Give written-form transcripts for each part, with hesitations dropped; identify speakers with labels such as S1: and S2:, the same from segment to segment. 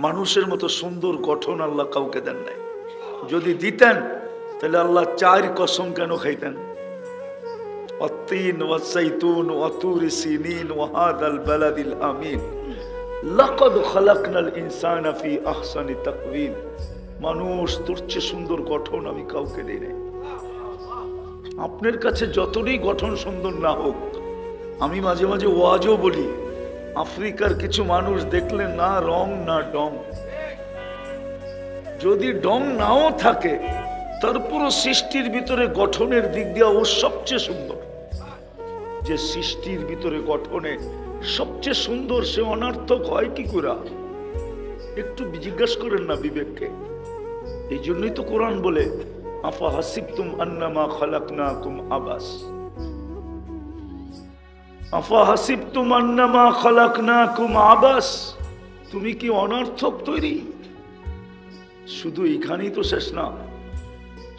S1: মানুষের মতো সুন্দর গঠন আল্লাহ কাউকে দেন নাই। যদি দিতেন তাহলে আল্লাহ 4 কসম কেন খাইতেন? অত্তিন ওয়াসাইতুন ওয়াতুরি সিনিন ওয়াহাদাল বালাদিল আমিন লাকাদ খালাকনাল ইনসানা ফি আহসানি তাকওয়িম। মানুষ তোর চেয়ে সুন্দর গঠন আমি কাউকে দেই নাই। আপনার কাছে যতই গঠন সুন্দর না হোক, আমি মাঝে মাঝে ওয়াজও বলি, আফ্রিকার কিছু মানুষ দেখলে না রং না ডং, যদি ডং নাও থাকে তারপরও সৃষ্টির ভিতরে গঠনের দিক দিয়ে ও সবচেয়ে সুন্দর। যে সৃষ্টির ভিতরে গঠনে সবচেয়ে সুন্দর সে অনার্থক হয় কি করে? একটু জিজ্ঞাসা করেন না বিবেককে। এই জন্যই তো কোরআন বলে আফা হাসিবতুম আন্নামা খালাকনাকুম আবাস, আফা হাসিবতুম আন্নামা খালাকনাকুম আবাস। তুমি কি অনর্থক তৈরি? শুধু এখানেই তো শেষ না,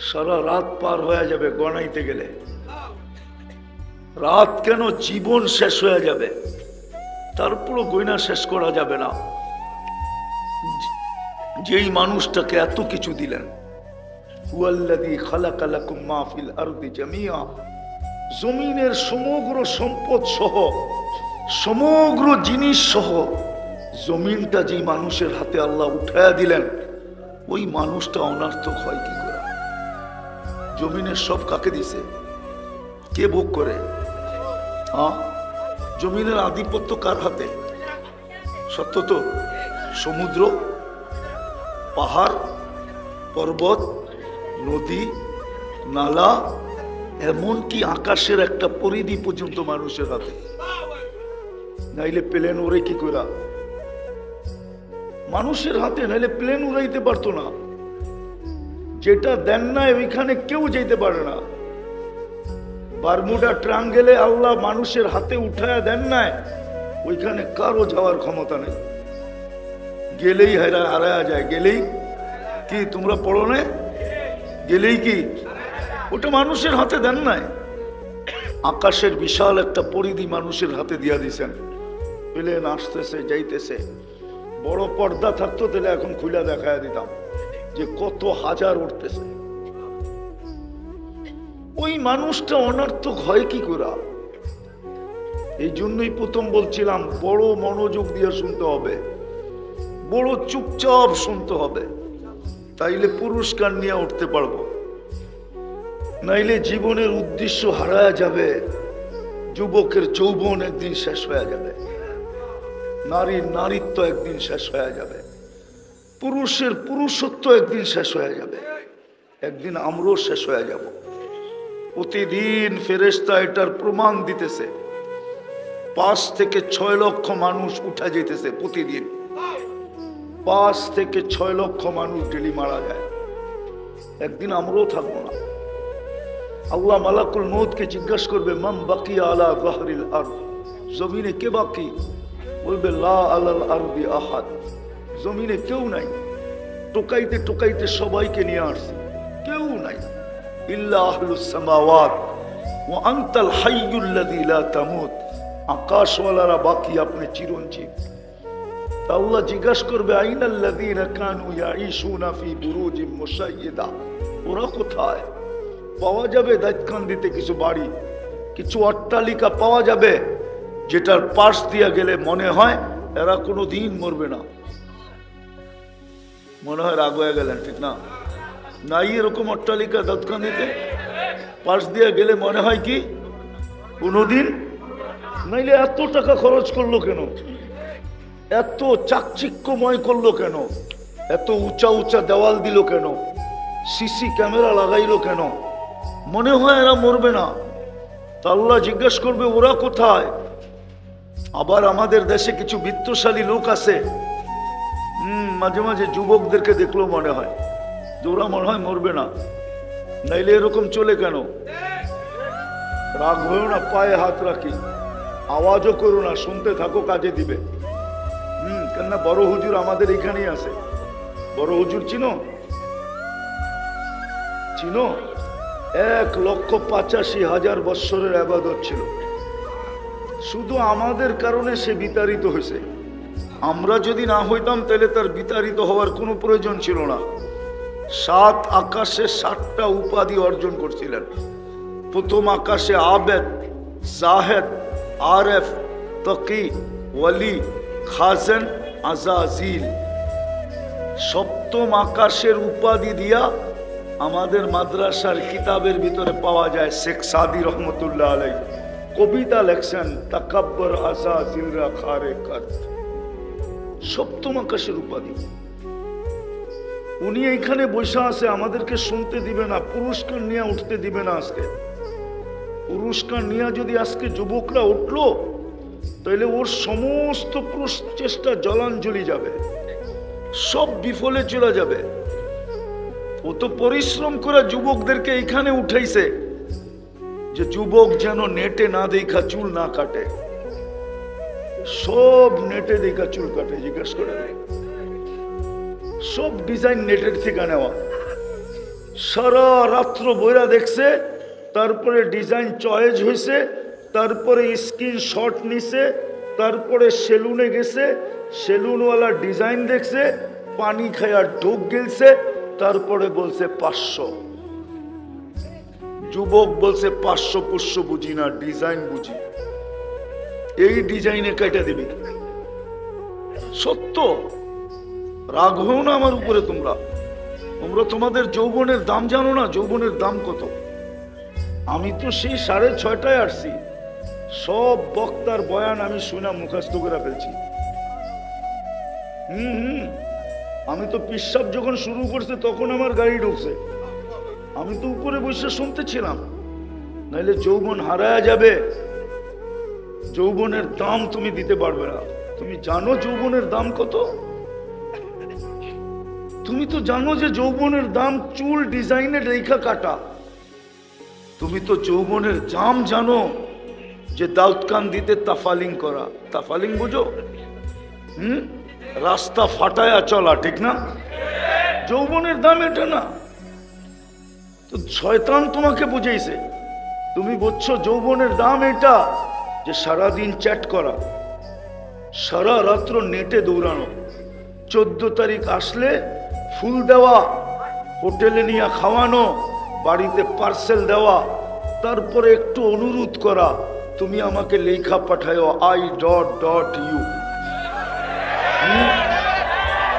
S1: সারা রাত পার হয়ে যাবে গণাইতে গেলে। রাত কেন, জীবন শেষ হয়ে যাবে, তারপরও গয়না শেষ করা যাবে না। যেই মানুষটাকে এত কিছু দিলেন, হুয়াল্লাযী খালাকা লাকুম মা ফিল আরদি জামিআ, জমিনের সমগ্র সম্পদ সহ সমগ্র জিনিস সহ জমিনটা যে মানুষের হাতে আল্লাহ উঠায়া দিলেন, ওই মানুষটা অনার্থক হয় কি করে? জমিনের সব কাকে দিছে? কে ভোগ করে? জমিনের আধিপত্য কার হাতে? সত্য তো? সমুদ্র, পাহাড়, পর্বত, নদী, নালা, এমনকি আকাশের একটা পরিধি পর্যন্ত মানুষের হাতে। নাইলে প্লেন উড়ে কি করে? মানুষের হাতে, নাইলে প্লেন উড়াইতে পারতো না। যেটা দেন না ওইখানে কেউ যেতে পারে না। বারমুডা ট্রায়াঙ্গেলে আল্লাহ মানুষের হাতে উঠায়া দেন নাই, ওইখানে কারো যাওয়ার ক্ষমতা নেই। গেলেই হারায়া যায়। গেলেই কি, তোমরা পড়ো না? গেলেই কি, ওটা মানুষের হাতে দেন নাই। আকাশের বিশাল একটা পরিধি মানুষের হাতে দিয়া দিছেন। প্লেন আসতেছে যাইতেছে, বড় পর্দা থাকতো তাহলে এখন খুলে দেখায় দিতাম যে কত হাজার উঠতেছে। ওই মানুষটা অনর্থক হয় কি করে? এই জন্যই প্রথম বলছিলাম, বড় মনোযোগ দিয়ে শুনতে হবে, বড় চুপচাপ শুনতে হবে, তাইলে পুরস্কার নিয়ে উঠতে পারবো। নাইলে জীবনের উদ্দেশ্য হারায়া যাবে। যুবকের যৌবন একদিন শেষ হয়ে যাবে, নারীর নারীত্ব একদিন শেষ হয়ে যাবে, পুরুষের পুরুষত্ব একদিন শেষ হয়ে যাবে, একদিন আমরাও শেষ হয়ে যাব। প্রতিদিন ফেরেশতা এটার প্রমাণ দিতেছে। 5 থেকে 6 লক্ষ মানুষ উঠা যেতেছে প্রতিদিন। 5 থেকে 6 লক্ষ মানুষ ডেলি মারা যায়। একদিন আমরাও থাকবো না। আল্লাহ মালাকুল মউতকে জিজ্ঞাসা করবে, মান বাকিয়া আলা যাহরিল আরদ, জমিনে কে বাকি? বলবে লা আলাল আরদি আহাদ, জমিনে কেউ নাই। টোকাইতে টোকাইতে সবাইকে নিয়ে আসছে, কেউ নাই। ইল্লা আহলুস সামাওয়াত ওয়া আনতাল হাইয়ুল্লাযী লা তামুত, আকাশওয়ালারা বাকি, আপনি চিরঞ্জীব। আল্লাহ জিজ্ঞাসা করবে, আইনাল্লাযীনা কানু ইয়াঈশুনা ফি বুরুজিম মুশাইয়্যিদা, ওরা কোথায়? পাওয়া যাবে দাইতকান্দিতে কিছু বাড়ি, কিছু অট্টালিকা পাওয়া যাবে, যেটার পাশ দিয়া গেলে মনে হয় এরা কোনো দিন মরবে না। মনে হয় রাগ হয়ে গেলেন, ঠিক না? নাই এরকম অট্টালিকা দাইতকান্দিতে? পাশ দিয়া গেলে মনে হয় কি কোনোদিন? নাইলে এত টাকা খরচ করলো কেন? এত চাকচিক্যময় করলো কেন? এত উঁচা উঁচা দেওয়াল দিল কেন? সিসি ক্যামেরা লাগাইলো কেন? মনে হয় এরা মরবে না। তা আল্লাহ জিজ্ঞাসা করবে, ওরা কোথায়? আবার আমাদের দেশে কিছু বিত্তশালী লোক আছে, মাঝে মাঝে যুবকদেরকে দেখলেও মনে হয় যে ওরা মনে হয় মরবে না। নাইলে এরকম চলে কেন? রাগ হয়েও না, পায়ে হাত রাখি, আওয়াজও করো না, শুনতে থাকো, কাজে দিবে। কেননা বড় হুজুর আমাদের এখানেই আছে। বড় হুজুর চিনো? চিনো? 1,85,000 বৎসরের ইবাদত ছিল। শুধু আমাদের কারণে সে বিতাড়িত হয়েছে। আমরা যদি না হইতাম তাহলে তার বিতাড়িত হওয়ার কোনো প্রয়োজন ছিল না। 7 আকাশে 7টা উপাধি অর্জন করছিলেন। প্রথম আকাশে আবেদ, জাহেদ, আরেফ, তকি, ওয়ালি, খাজেন, আজাজিল। সপ্তম আকাশের উপাধি দিয়া আমাদের মাদ্রাসার কিতাবের ভিতরে পাওয়া যায়। শেখ সাদি রহমতুল্লাহ আলাই কবিতা লেখছেন, তাকাব্বর আজাজিলরা খারে কাত। সপ্তম আকাশের উপাধি। উনি এইখানে বসে আছে, আমাদেরকে শুনতে দিবে না, পুরস্কার নিয়ে উঠতে দিবে না। আজকে পুরস্কার নিয়ে যদি আজকে যুবকরা উঠলো তাহলে ওর সমস্ত প্রচেষ্টা জলাঞ্জলি যাবে, সব বিফলে চলে যাবে। ও তো পরিশ্রম করে যুবকদেরকে এইখানে উঠাইছে যে যুবক যেন নেটে না দেখা চুল না কাটে। সব নেটে দেখা চুল কাটে, জিজ্ঞেস করে সব ডিজাইন নেটের থেকে নেওয়া। সারা রাত্র বইরা দেখছে, তারপরে ডিজাইন চয়েস হয়েছে, তারপরে স্ক্রিনশট নিছে, তারপরে সেলুনে গেছে, সেলুনওয়ালা ডিজাইন দেখছে, পানি খায়া ঢোক গেলছে, তারপরে বলছে 500। যুবক বলছে 500 বুঝি না, ডিজাইন বুঝি। এই ডিজাইনে কেটে দিবি। সত্য, রাগ হও না আমার উপরে। তোমরা তোমাদের যৌবনের দাম জানো না? যৌবনের দাম কত? আমি তো সেই 6:30 আসছি, সব বক্তার বয়ান আমি শুনে মুখস্থ করে ফেলছি। আমি তো পিশাব যখন শুরু করছে তখন আমার গাড়ি ঢুকছে, আমি তো উপরে বসে শুনতেছিলাম। নাইলে যৌবন হারায়া যাবে। যৌবনের দাম তুমি দিতে পারবে না। তুমি জানো যৌবনের দাম কত? তুমি তো জানো যে যৌবনের দাম চুল ডিজাইনের রেখা কাটা। তুমি তো যৌবনের দাম জানো যে দাউদকান দিতে তাফালিং করা। তাফালিং বুঝো? রাস্তা ফাটায়া চলা, ঠিক না? যৌবনের দাম এটা না তো শয়তান তোমাকে বুঝাইছে। তুমি বুঝছো যৌবনের দাম এটা যে সারাদিন চ্যাট করা, সারা রাত্র নেটে দৌড়ানো, 14 তারিখ আসলে ফুল দেওয়া, হোটেলে নিয়ে খাওয়ানো, বাড়িতে পার্সেল দেওয়া, তারপরে একটু অনুরোধ করা, তুমি আমাকে লেখা পাঠাও I.U।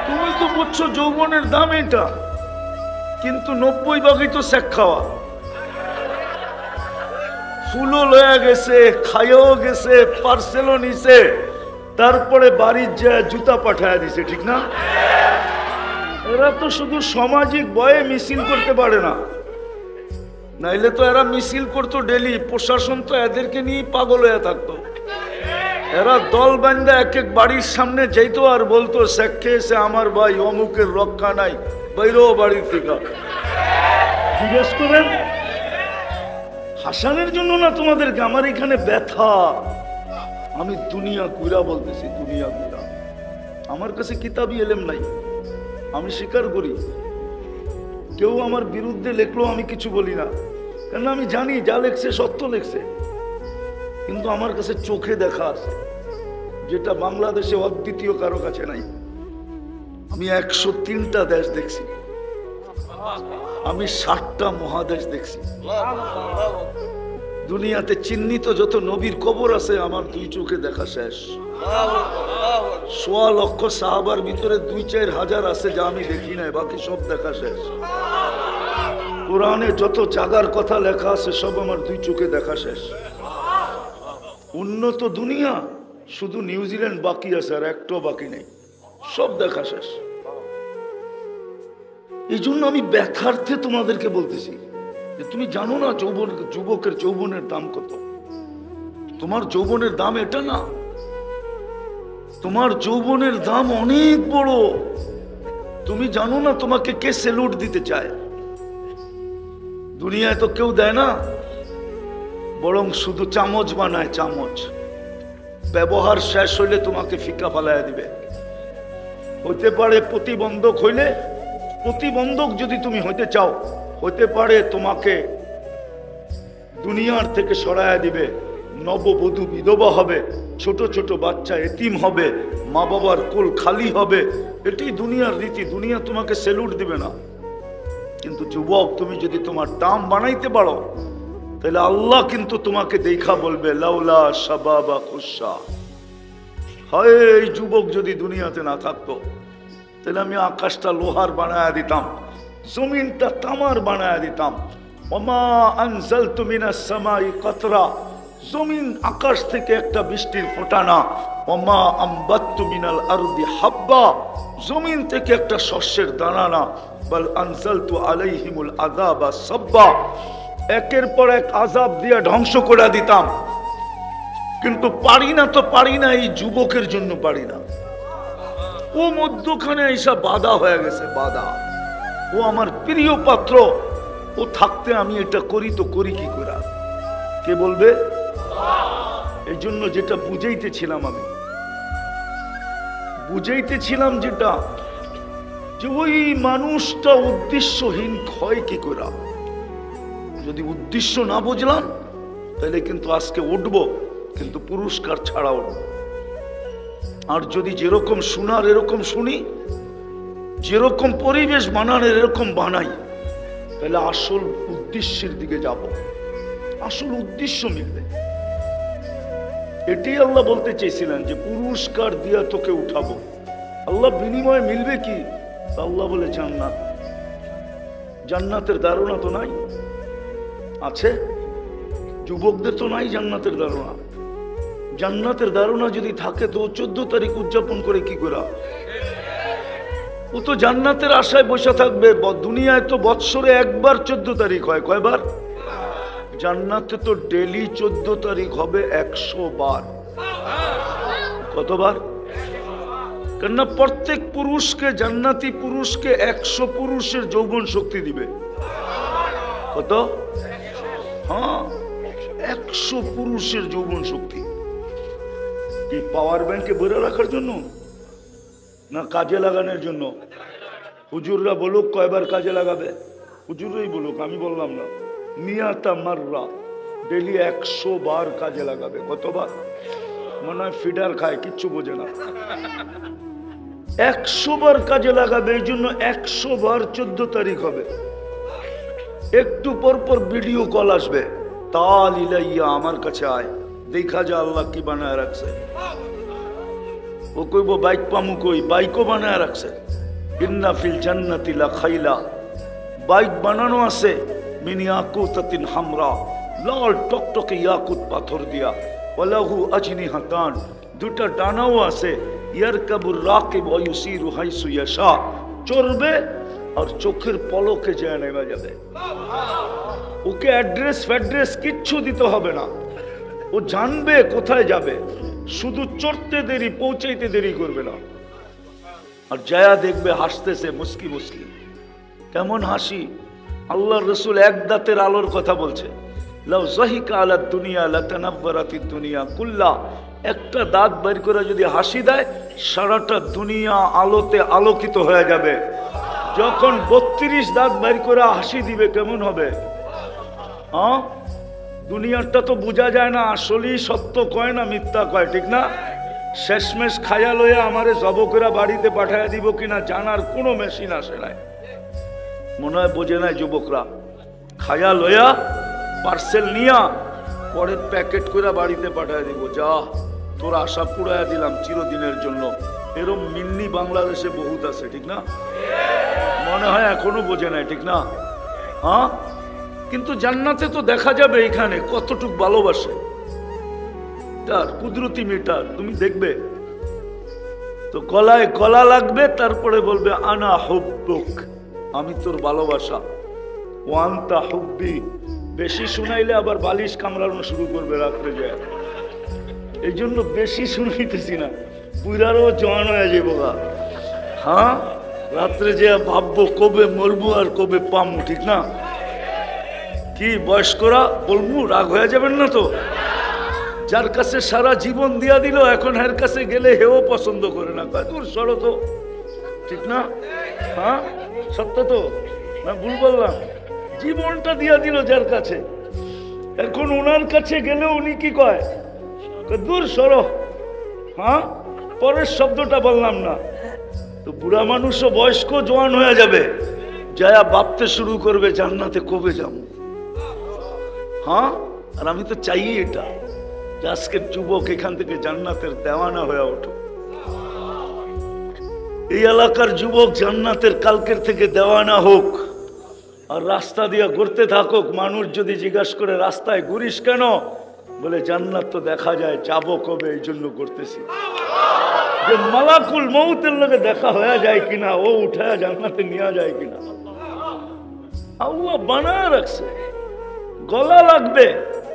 S1: তুমি তো বুঝছো যৌবনের দাম এটা, কিন্তু 90 তো শেখ খাওয়া। ফুলও লয়া গেছে, খাইও গেছে, পার্সেলও নিছে, তারপরে বাড়ির যায় জুতা পাঠায় দিছে, ঠিক না? এরা তো শুধু সামাজিক বয়ে মিছিল করতে পারে না, নাইলে তো এরা মিছিল করতো ডেলি। প্রশাসন তো এদেরকে নিয়ে পাগল হয়ে থাকতো। এরা দল বান্ধা এক এক বাড়ির সামনে যেতো আর বলতো, শেখ খেয়েছে আমার ভাই, অমুকের রক্ষা নাই, বাইরো বাড়ির থেকে। জিজ্ঞেস করেন হাসানের জন্য না তোমাদেরকে, আমার এখানে ব্যথা। আমি দুনিয়া কুইরা বলতেছি, দুনিয়া কুইরা। আমার কাছে কিতাবি এলেম নাই, আমি স্বীকার করি। কেউ আমার বিরুদ্ধে লেখলো আমি কিছু বলি না, কেন আমি জানি যা লেখছে সত্য লেখছে। কিন্তু আমার কাছে চোখে দেখা আছে, যেটা বাংলাদেশে অদ্বিতীয় কারো কাছে নাই। আমি 103টা দেশ দেখছি, আমি 60টা মহাদেশ দেখছি। দুনিয়াতে চিহ্নিত যত নবীর কবর আছে আমার 2 চোখে দেখা শেষ। 1.25 লক্ষ সাহাবার ভিতরে 2-4 হাজার আছে যা আমি দেখি নাই, বাকি সব দেখা শেষ। কোরআনে যত জাগার কথা লেখা আছে সব আমার 2 চোখে দেখা শেষ। উন্নত দুনিয়া শুধু নিউজিল্যান্ড বাকি আছে, আর একটাও বাকি নেই, সব দেখা শেষ। এই জন্য আমি ব্যথার্থে তোমাদেরকে বলতেছি যে তুমি জানো না যুবকের যৌবনের দাম কত। তোমার যৌবনের দাম এটা না, তোমার যৌবনের দাম অনেক বড়। তুমি জানো না তোমাকে কে স্যালুট দিতে চায়। দুনিয়ায় তো কেউ দেয় না, বরং শুধু চামচ বানায়, চামচ। ব্যবহার শেষ হইলে তোমাকে ফিকা ফালাইয়া দিবে। হতে পারে প্রতিবন্ধক হইলে, প্রতিবন্ধক যদি তুমি হইতে চাও, হতে পারে তোমাকে দুনিয়ার থেকে সরাইয়া দিবে। নববধূ বিধবা হবে, ছোট ছোট বাচ্চা এতিম হবে, মা বাবার কোল খালি হবে। এটাই দুনিয়ার রীতি। দুনিয়া তোমাকে স্যালুট দিবে না। কিন্তু যুবক, তুমি যদি তোমার দাম বানাইতে পারো, তাহলে আল্লাহ কিন্তু তোমাকে দেখা বলবে লাউলা শাবাবা খুশা। হয় এই যুবক যদি দুনিয়াতে না থাকতো, তাহলে আমি আকাশটা লোহার বানায়া দিতাম, জমিনটা তামার বানায়া দিতাম। ওমা আনজালতু মিনাস সামাই কাতরা, জমিন আকাশ থেকে একটা বৃষ্টির ফোঁটা না। ওমা আম্বাত্তু মিনাল আরদি হাব্বা, জমিন থেকে একটা শস্যের দানা না। বাল আনজালতু আলাইহিমুল আযাবা সাব্বা, একের পর এক আযাব দিয়ে ধ্বংস করে দিতাম। কিন্তু পারি না তো পারি না, এই যুবকের জন্য পারি না। ও মধ্যখানে এইসব বাধা হয়ে গেছে, বাধা। ও আমার প্রিয় পাত্র, ও থাকতে আমি এটা করি তো করি কি করে? কে বলবে? এই জন্য যেটা বুঝাইতেছিলাম, আমি বুঝাইতেছিলাম যেটা, যে ওই মানুষটা উদ্দেশ্যহীন ক্ষয় কি করে? যদি উদ্দেশ্য না বুঝলাম, তাহলে কিন্তু আজকে উঠবো, কিন্তু পুরস্কার ছাড়া উঠবো। আর যদি যেরকম শোনার এরকম শুনি, যেরকম পরিবেশ বানানোর এরকম বানাই, তাহলে আসল উদ্দেশ্যের দিকে যাব, আসল উদ্দেশ্য মিলবে। এটাই আল্লাহ বলতে চেয়েছিলেন যে পুরস্কার দিয়া তোকে উঠাবো। আল্লাহ বিনিময়ে মিলবে কি? আল্লাহ বলে জান্নাত। জান্নাতের ধারণা তো নাই, আছে? যুবকদের তো নাই জান্নাতের ধারণা। জান্নাতের ধারণা যদি থাকে তো 14 তারিখ উদযাপন করে কি করে? ও তো জান্নাতের আশায় বসে থাকবে। দুনিয়ায় তো বৎসরে একবার 14 তারিখ হয়, কয়বার? জান্নাতে তো ডেলি 14 তারিখ হবে 100 বার। কতবার? কেননা প্রত্যেক পুরুষকে, জান্নাতি পুরুষকে 100 পুরুষের যৌবন শক্তি দিবে। কত? হ্যাঁ, 100 পুরুষের যৌবন শক্তি। কি পাওয়ার ব্যাংকে ভরে রাখার জন্য না কাজে লাগানোর জন্য? হুজুররা বলুক কয়বার কাজে লাগাবে, হুজুরই বলুক, আমি বললাম না। মিয়াতা মাররা, ডেলি 100 বার কাজে লাগাবে। কতবার? মনে হয় ফিডার খায়, কিচ্ছু বোঝে না। 100 বার কাজে লাগাবে। এই জন্য 100 বার 14 তারিখ হবে। একটু পর পর ভিডিও কল আসবে, তাল ইলাইয়া, আমার কাছে আয়, দেখা যা আল্লাহ কি বানায় রাখছে। ও কইব বাইক পামু কই? বাইকও বানায় রাখছে। ইন্না ফিল জান্নাতি লা খাইলা, বাইক বানানো আছে। মিন ইয়াকুতাতিন হামরা, লাল টকটকে ইয়াকুত পাথর দিয়া। ওয়ালাহু আজনিহাতান, দুটা ডানাও আছে। ইয়ারকাবুর রাকিব ওয়া ইউসিরু হাইসু ইয়াশা, চড়বে আর চোখের পলকে যায় নেমে যাবে। ওকে অ্যাড্রেস ফ্যাড্রেস কিচ্ছু দিতে হবে না, ও জানবে কোথায় যাবে। শুধু চড়তে দেরি, পৌঁছাইতে দেরি করবে না। আর জায়া দেখবে হাসতেছে মুস্কি মুস্কি। কেমন হাসি! আল্লাহর রাসূল এক দাঁতের আলোর কথা বলছে। লাউ যাহিকা আলা দুনিয়া লাতানাওয়ারাতিদ দুনিয়া কুল্লা, একটা দাঁত বের করে যদি হাসি দেয়, সারাটা দুনিয়া আলোতে আলোকিত হয়ে যাবে। যখন 32 দাঁত বের করে হাসি দিবে, কেমন হবে? হ্যাঁ, দুনিয়াটা তো বোঝা যায় না, আসলেই সত্য কয় না মিথ্যা কয়, ঠিক না? শেষমেশ খায়া লইয়া আমারে জবকেরা বাড়িতে পাঠাইয়া দিব কিনা জানার কোনো মেশিন আসে নাই। মনে হয় বোঝে নাই যুবকরা। খায়া লইয়া পার্সেল নিয়া পরে প্যাকেট করে বাড়িতে পাঠাইয়া দিব, যা তোর আশা পুরাইয়া দিলাম চিরদিনের জন্য। এরম মিন্নি বাংলাদেশে বহুত আছে, ঠিক না? মনে হয় এখনো বোঝে নাই, ঠিক না? হ্যাঁ, কিন্তু জান্নাতে তো দেখা যাবে এখানে কতটুক ভালোবাসে। তার কুদরতি মিটার তুমি দেখবে। তো গলায় গলা লাগবে, তারপরে বলবে আনা হুব্বুক, আমি তোর ভালোবাসা। ওয়ান্তা হুব্বি, বেশি শুনাইলে আবার বালিশ কামড়ানো শুরু করবে রাত্রে যায়। এই জন্য বেশি শুনাইতেছি না, বুড়ারও জোয়ান হয়ে যাবো। হ্যাঁ, রাত্রে যে ভাববো কবে মরবো আর কবে পামু, ঠিক না? কি বয়স্করা বলবো, রাগ হয়ে যাবেন না তো? যার কাছে সারা জীবন দিয়া দিল, এখন এর কাছে গেলে হেও পছন্দ করে না, দূর সরো তো, ঠিক না? হ্যাঁ, সত্য তো না? ভুল বললাম? জীবনটা দিয়া দিল যার কাছে, এখন ওনার কাছে গেলে উনি কি কয়, দূর সরো। হ্যাঁ, পরের শব্দটা বললাম না তো। বুড়া মানুষও বয়স্ক জোয়ান হয়ে যাবে, যায়া ভাবতে শুরু করবে জান্নাতে কবে যাব। হ্যাঁ, আর আমি তো চাই এটা যে আজকের যুবক এখান থেকে জান্নাতের দেওয়ানা হয়ে ওঠো। এই এলাকার যুবক জান্নাতের কালকের থেকে দেওয়ানা হোক, আর রাস্তা দিয়ে ঘুরতে থাকুক। মানুষ যদি জিজ্ঞাসা করে রাস্তায় ঘুরিস কেন, বলে জান্নাত তো দেখা যায়, যাবো কবে, এই জন্য করতেছি। যে মালাকুল মউতের লগে দেখা হয়ে যায় কিনা, ও উঠায় জান্নাতে নিয়ে যায় কিনা, আল্লাহ বানায় রাখছে। গলা লাগবে,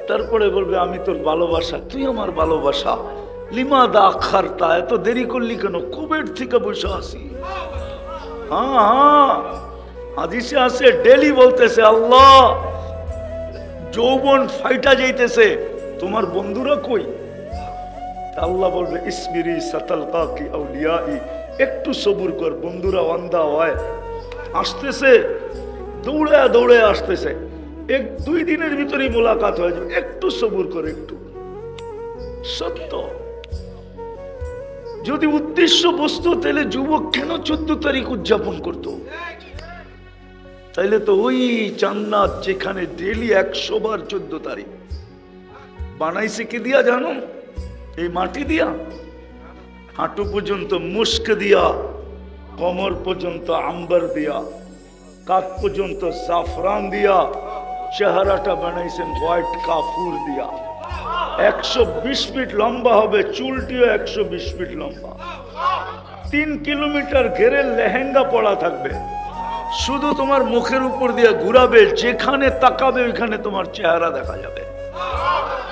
S1: তারপরে বলবে আমি তোর ভালোবাসা, তুই আমার ভালোবাসা। লিমা দা খারতা, এত দেরি করলি কেন, কবের থেকে বসে আসি। হ্যাঁ হ্যাঁ, হাদিসে আছে, ডেলি বলতেছে আল্লাহ যৌবন ফাইটা যাইতেছে, তোমার বন্ধুরা কই? আল্লাহ বলবে ইসমিরি সাতালকাকি আউলিয়াই, একটু সবুর কর, বন্ধুরা ওয়ান্দা হয়, আসতেছে, দৌড়ে দৌড়ে আসতেছে, 1-2 দিনের ভিতরেই মোলাকাত হয়ে যাবে, একটু সবুর কর, একটু। সত্য যদি উদ্দেশ্য বস্তু, তাহলে যুবক কেন 14 তারিখ উদযাপন করতো? তাইলে তো ওই জান্নাত যেখানে ডেলি 100 বার 14 তারিখ বানাইছে কি দিয়া জানো? এই মাটি দিয়া, হাঁটু পর্যন্ত মুস্ক দিয়া, কোমর পর্যন্ত আম্বার দিয়া, কাঁধ পর্যন্ত জাফরান দিয়া, চেহারাটা বানাইছেন হোয়াইট কাফুর দিয়া। 120 ফিট লম্বা হবে, চুলটিও 120 ফিট লম্বা। 3 কিলোমিটার ঘেরে লেহেঙ্গা পড়া থাকবে, শুধু তোমার মুখের উপর দিয়ে ঘুরাবে, যেখানে তাকাবে ওইখানে তোমার চেহারা দেখা যাবে।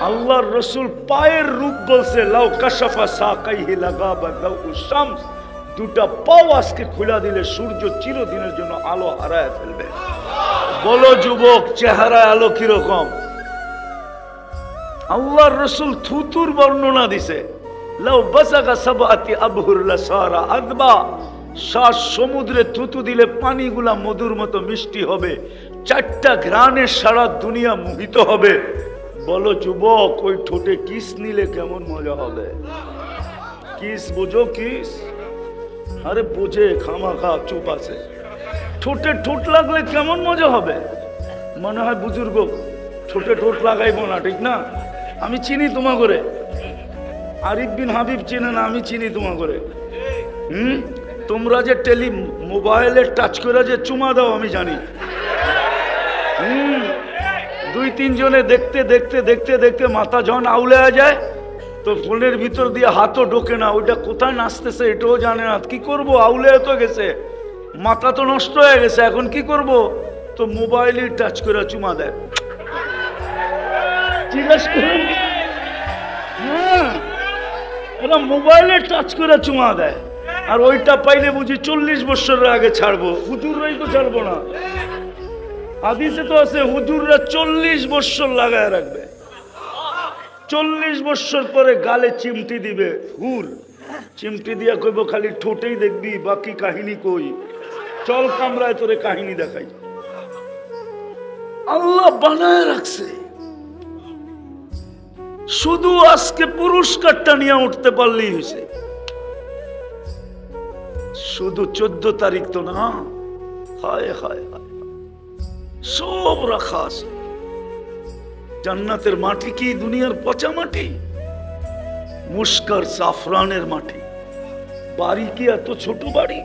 S1: আল্লাহর রসুল পায়ের রূপ বলছে, লাউ কাশাফা সাকাইহি লাগাবা দাউ শামস, দুটা পাও আজকে খুলে দিলে সূর্য চিরদিনের জন্য আলো হারায় ফেলবে। বলো যুবক, চেহারা আলো কিরকম? আল্লাহর রসুল থুতুর বর্ণনা দিছে, লাউ বাসাগা সাবাতি আবহুর লাসারা আদবা, 7 সমুদ্রে থুতু দিলে পানিগুলা মধুর মতো মিষ্টি হবে, 4টা ঘ্রাণে সারা দুনিয়া মোহিত হবে। বলো যুবক, ওই ঠোঁটে কিস নিলে কেমন মজা হবে? কিস বুঝো? কিস আরে বুঝে, খামাখা চুপ আছে। ঠোঁটে ঠোঁট লাগলে কেমন মজা হবে? মনে হয় বুজুর্গ ঠোঁটে ঠোঁট লাগাইবো না, ঠিক না? আমি চিনি তোমা করে, আরিফ বিন হাবিব চিনে না, আমি চিনি তোমা করে। তোমরা যে মোবাইলে টাচ করে যে চুমা দাও, আমি জানি। 2-3 জনে দেখতে দেখতে দেখতে দেখতে মাথা যখন আউলে যায়, তো ফোনের ভিতর দিয়ে হাতও ঢোকে না, ওইটা কোথায় নাচতেছে এটাও জানে না। কি করব, আউলে তো গেছে, মাথা তো নষ্ট হয়ে গেছে, এখন কি করব? তো মোবাইলে টাচ করে চুমা দেয়। জিজ্ঞাসা করুন, হ্যাঁ, এরা মোবাইলে টাচ করে চুমা দেয়, আর ওইটা পাইলে বুঝি 40 বছরের আগে ছাড়বো। হুজুররাই তো ছাড়বো না। হাদিসে তো আছে হুজুররা 40 বছর লাগায় রাখবে, 40 বছর পরে গালে চিমটি দিবে, হুর চিমটি দিয়া কইব খালি ঠোঁটেই দেখবি, বাকি কাহিনী কই, চল কামরায় তোরে কাহিনী দেখাই। আল্লাহ বানায় রাখছে, শুধু আজকে পুরস্কারটা নিয়ে উঠতে পারলেই হয়েছে। শুধু 14 তারিখ তো না, হায় হায় হায়, সব রাখা আছে। জান্নাতের মাটি কি দুনিয়ার পচা মাটি? মুস্কার জাফরানের মাটি। বাড়ি কি এত ছোট বাড়ি?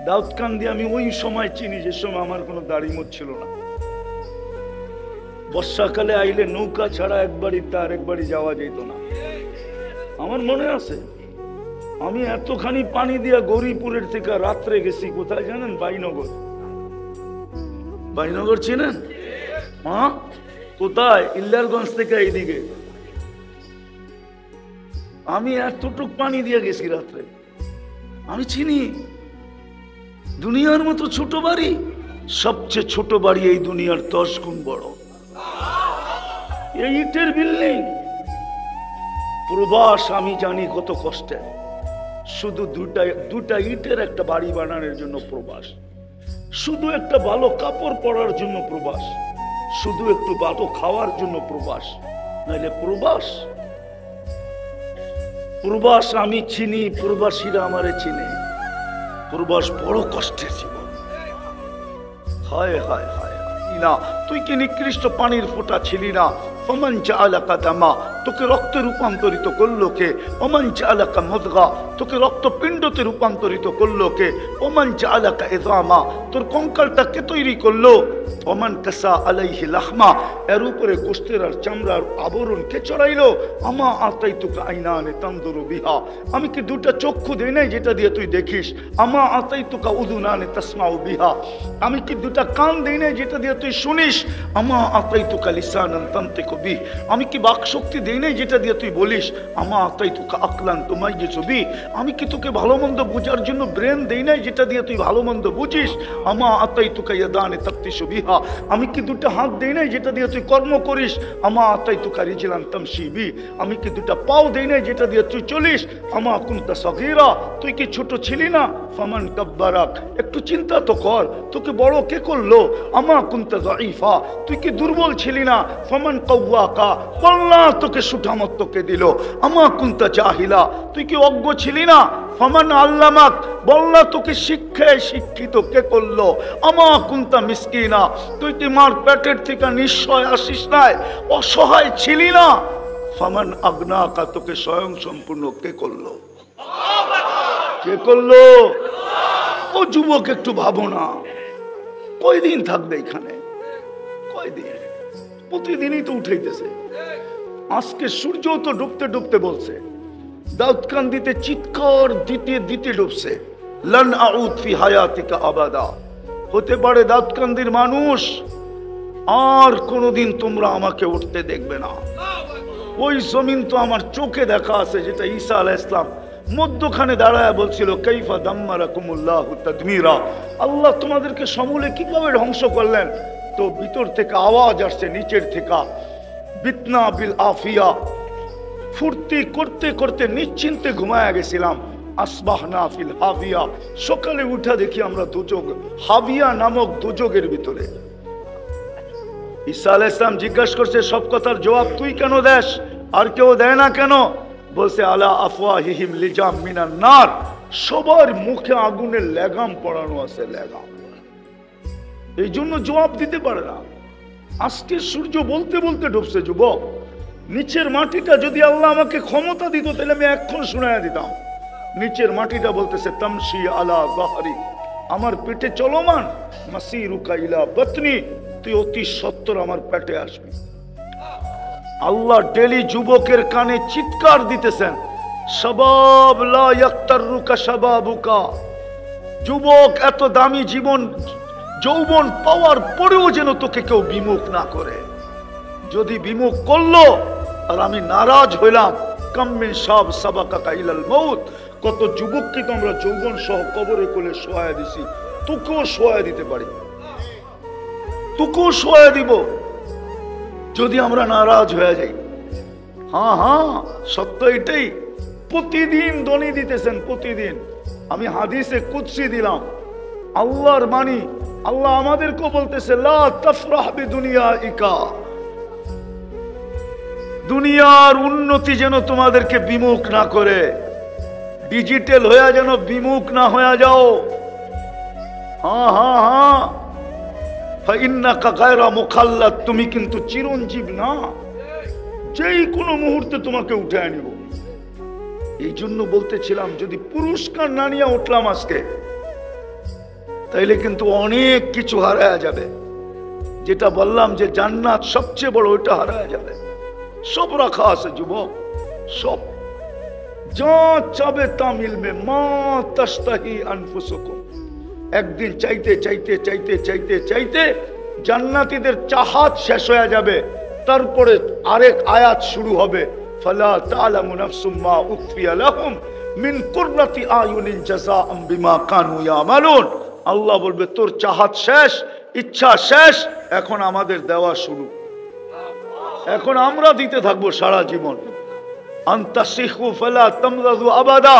S1: দাউদকান্দি আমি ওই সময় চিনি, যে সময় আমার কোনো দাড়ি মোছ ছিল না। বর্ষাকালে আইলে নৌকা ছাড়া এক বাড়িতে আরেক বাড়ি যাওয়া যেত না। আমার মনে আছে, আমি এতখানি পানি দিয়া গৌরীপুরের থেকে রাত্রে গেছি কোথায় জানেন? বাইনগর। বাইনগর চিনেন? হ্যাঁ, কোথায়? ইল্লারগঞ্জ থেকে এইদিকে। আমি এতটুক পানি দিয়ে গেছি রাত্রে। আমি চিনি। দুনিয়ার মতো ছোট বাড়ি, সবচেয়ে ছোট বাড়ি এই দুনিয়ার 10 গুণ বড়। এই ইটের বিল্ডিং। প্রবাস আমি জানি কত কষ্টের। শুধু দুটা ইটের একটা বাড়ি বানানোর জন্য প্রবাস, শুধু একটা ভালো কাপড় পরার জন্য প্রবাস, শুধু একটু ভালো খাওয়ার জন্য প্রবাস, নাইলে প্রবাস প্রবাস আমি চিনি, প্রবাসীরা আমারে চিনে। প্রবাস বড় কষ্টের জীবন। হায় হায় হায় না, তুই কি নিকৃষ্ট পানির ফোঁটা ছিলি না? ফমান জাআলাকা দামা, তোকে রক্তে রূপান্তরিত করলো কে? ওমান জাআলাকা মুদগা, তোকে রক্তপিণ্ডতে রূপান্তরিত করলো কে? ওমান জাআলাকা ইযামা, তোর কঙ্কালটা কে তৈরি করলো? ওমান কাসা আলাইহি লাহমা, এর উপরে গোশতের আর চামড়ার আবরণ কে চড়াইলো? আমা আতাইতুকা আইনানে তানদুরু বিহা, আমি কি দুটা চক্ষু দেই নাই যেটা দিয়ে তুই দেখিস? আমা আতাইতুকা উযুনানে তাসমাউ বিহা, আমি কি দুটা কান দেই নাই যেটা দিয়ে তুই শুনিস? আমা আতাইতুকা লিসানান তানতিকু বিহি, আমি কি বাক শক্তি দেই নাই যেটা দিয়ে তুই বলিস? আমা আতাইতুকা আকলান তুমাইয়িজু বিহি, আমি কি তোকে ভালো মন্দ বোঝার জন্য ব্রেন দেই নাই যেটা দিয়ে তুই ভালো মন্দ বুঝিস? আমা আতাইতুকা ইয়াদানে তাফতিশু বিহা, আমি কি দুটো হাত দেই নাই যেটা দিয়ে তুই কর্ম করিস? আমা আতাইতুকা রিজলান তামশি বিহি, আমি কি দুটো পাও দেই নাই যেটা দিয়ে তুই চলিস? আমা কুনতা সগীরা, তুই কি ছোট ছিলি না? ফামান কাব্বারাক, একটু চিন্তা তো কর, তোকে বড় কে করলো? আমা কুনতা যায়ীফা, তুই কি দুর্বল ছিলি না? ফামান কাওয়াকা, আল্লাহ তোকে সুঠামত্ব কে দিল? আমা কুনতা জাহিলা, তুই কি অজ্ঞ ছিলি না? ফামান আল্লামাক, বল্লা তোকে শিক্ষায় শিক্ষিত কে করলো? আমা কুনতা মিসকিনা, তুই কি মার পেটের থেকে নিশ্চয় আসিস নাই? অসহায় ছিলি না? ফামান আগনাকা, তোকে স্বয়ং সম্পূর্ণ কে করলো? কে করলো? ও যুবক একটু ভাবো না, কয়দিন থাকবে এখানে? কয়দিন? প্রতিদিনই তো উঠাইতেছে। আজকে সূর্য তো ডুবতে ডুবতে বলছে, দাউদকান্দিতে চিৎকার দিতে দিতে ডুবছে, লান আউদ ফি হায়াতিকা আবাদা, হতে পারে দাউদকান্দির মানুষ আর কোনোদিন তোমরা আমাকে উঠতে দেখবে না। ওই জমিন তো আমার চোখে দেখা আছে, যেটা ঈসা আলাইহিস সালাম মধ্যখানে দাঁড়ায় বলছিল, কাইফা দাম্মারাকুমুল্লাহু তাদমীরা, আল্লাহ তোমাদেরকে সমূলে কিভাবে ধ্বংস করলেন। তো ভিতর থেকে আওয়াজ আসছে, নিচের থেকে, বিতনা বিল আফিয়া, ফুর্তি করতে করতে নিশ্চিন্তে ঘুমায়া গেছিলাম। আসবাহনা ফিল হাবিয়া, সকালে উঠা দেখি আমরা দুজক, হাবিয়া নামক দুজকের ভিতরে। ঈসা আলাইহিস সালাম জিজ্ঞাসা করছে, সব কথার জবাব তুই কেন দেস, আর কেউ দেয় না কেন? বলছে, আলা আফওয়াহিহিম লিজাম মিনান নার, সবার মুখে আগুনের লেগাম পড়ানো আছে, লেগাম। এই জন্য জবাব দিতে পারে না। আজকে সূর্য বলতে বলতে ডুবছে যুবক। নিচের মাটিটা যদি আল্লাহ আমাকে ক্ষমতা দিত তাহলে আমি এক্ষণ শুনাইয়া দিতাম। নিচের মাটিটা বলতেছে, তামশি আলা যাহরি, আমার পেটে চলমান, মাসিরুকা ইলা বাতনি, তুই অতি সত্বর আমার পেটে আসবি। আল্লাহ ডেলি যুবকের কানে চিৎকার দিতেছেন, শাবাব লা ইয়াক্তারুকা শাবাবুকা, যুবক এত দামি জীবন যৌবন পাওয়ার পরেও যেন তোকে কেউ বিমুখ না করে। যদি বিমুখ করলো আর আমি নারাজ হইলাম, কাম্মিন সাব সাবাকা ইলাল মউত, কত যুবককে তো আমরা যৌবন সহ কবরে কোলে শোয়া দিছি, তোকেও শোয়া দিতে পারি, তোকেও শোয়া দিব যদি আমরা নারাজ হয়ে যাই। হ্যাঁ হ্যাঁ, সত্য এটাই। প্রতিদিন দনি দিতেছেন, প্রতিদিন। আমি হাদিসে কুদসি দিলাম, আল্লাহর মানি, আল্লাহ আমাদেরকে বলতেছে, লা তাফরাহ বিদুনিয়াইকা, দুনিয়ার উন্নতি যেন তোমাদেরকে বিমুখ না করে, ডিজিটাল হয়ে যেন বিমুখ না হয়ে যাও। হ্যাঁ হ্যাঁ হ্যাঁ, ফাইন্নাকা গায়রা মুখাল্লাদ, তুমি কিন্তু চিরঞ্জীব না, যেই কোনো মুহূর্তে তোমাকে উঠায় নিব। এই জন্য বলতেছিলাম, যদি পুরস্কার না নিয়ে উঠলাম আজকে, তাইলে কিন্তু অনেক কিছু হারায় যাবে। যেটা বললাম যে জান্নাত সবচেয়ে বড়, ওইটা হারায় যাবে। সব রাখা আছে যুবক, সব যা চাবে তা মিলবে। মা তাশতাহি আনফুসুকুম, একদিন চাইতে চাইতে চাইতে চাইতে চাইতে জান্নাতীদের চাহাত শেষ হয়ে যাবে। তারপরে আরেক আয়াত শুরু হবে, ফালা তা'লামু নাফসুম মা উখফিয়া লাহুম মিন কুররাতি আয়ুনিন জাযাআম বিমা কানু ইয়ামালুন। আল্লাহ বলবে, তোর চাহাত শেষ, ইচ্ছা শেষ, এখন আমাদের দেওয়া শুরু, এখন আমরা দিতে থাকবো সারা জীবন। আনতাসিহু ফালা তামরাদু আবাদা,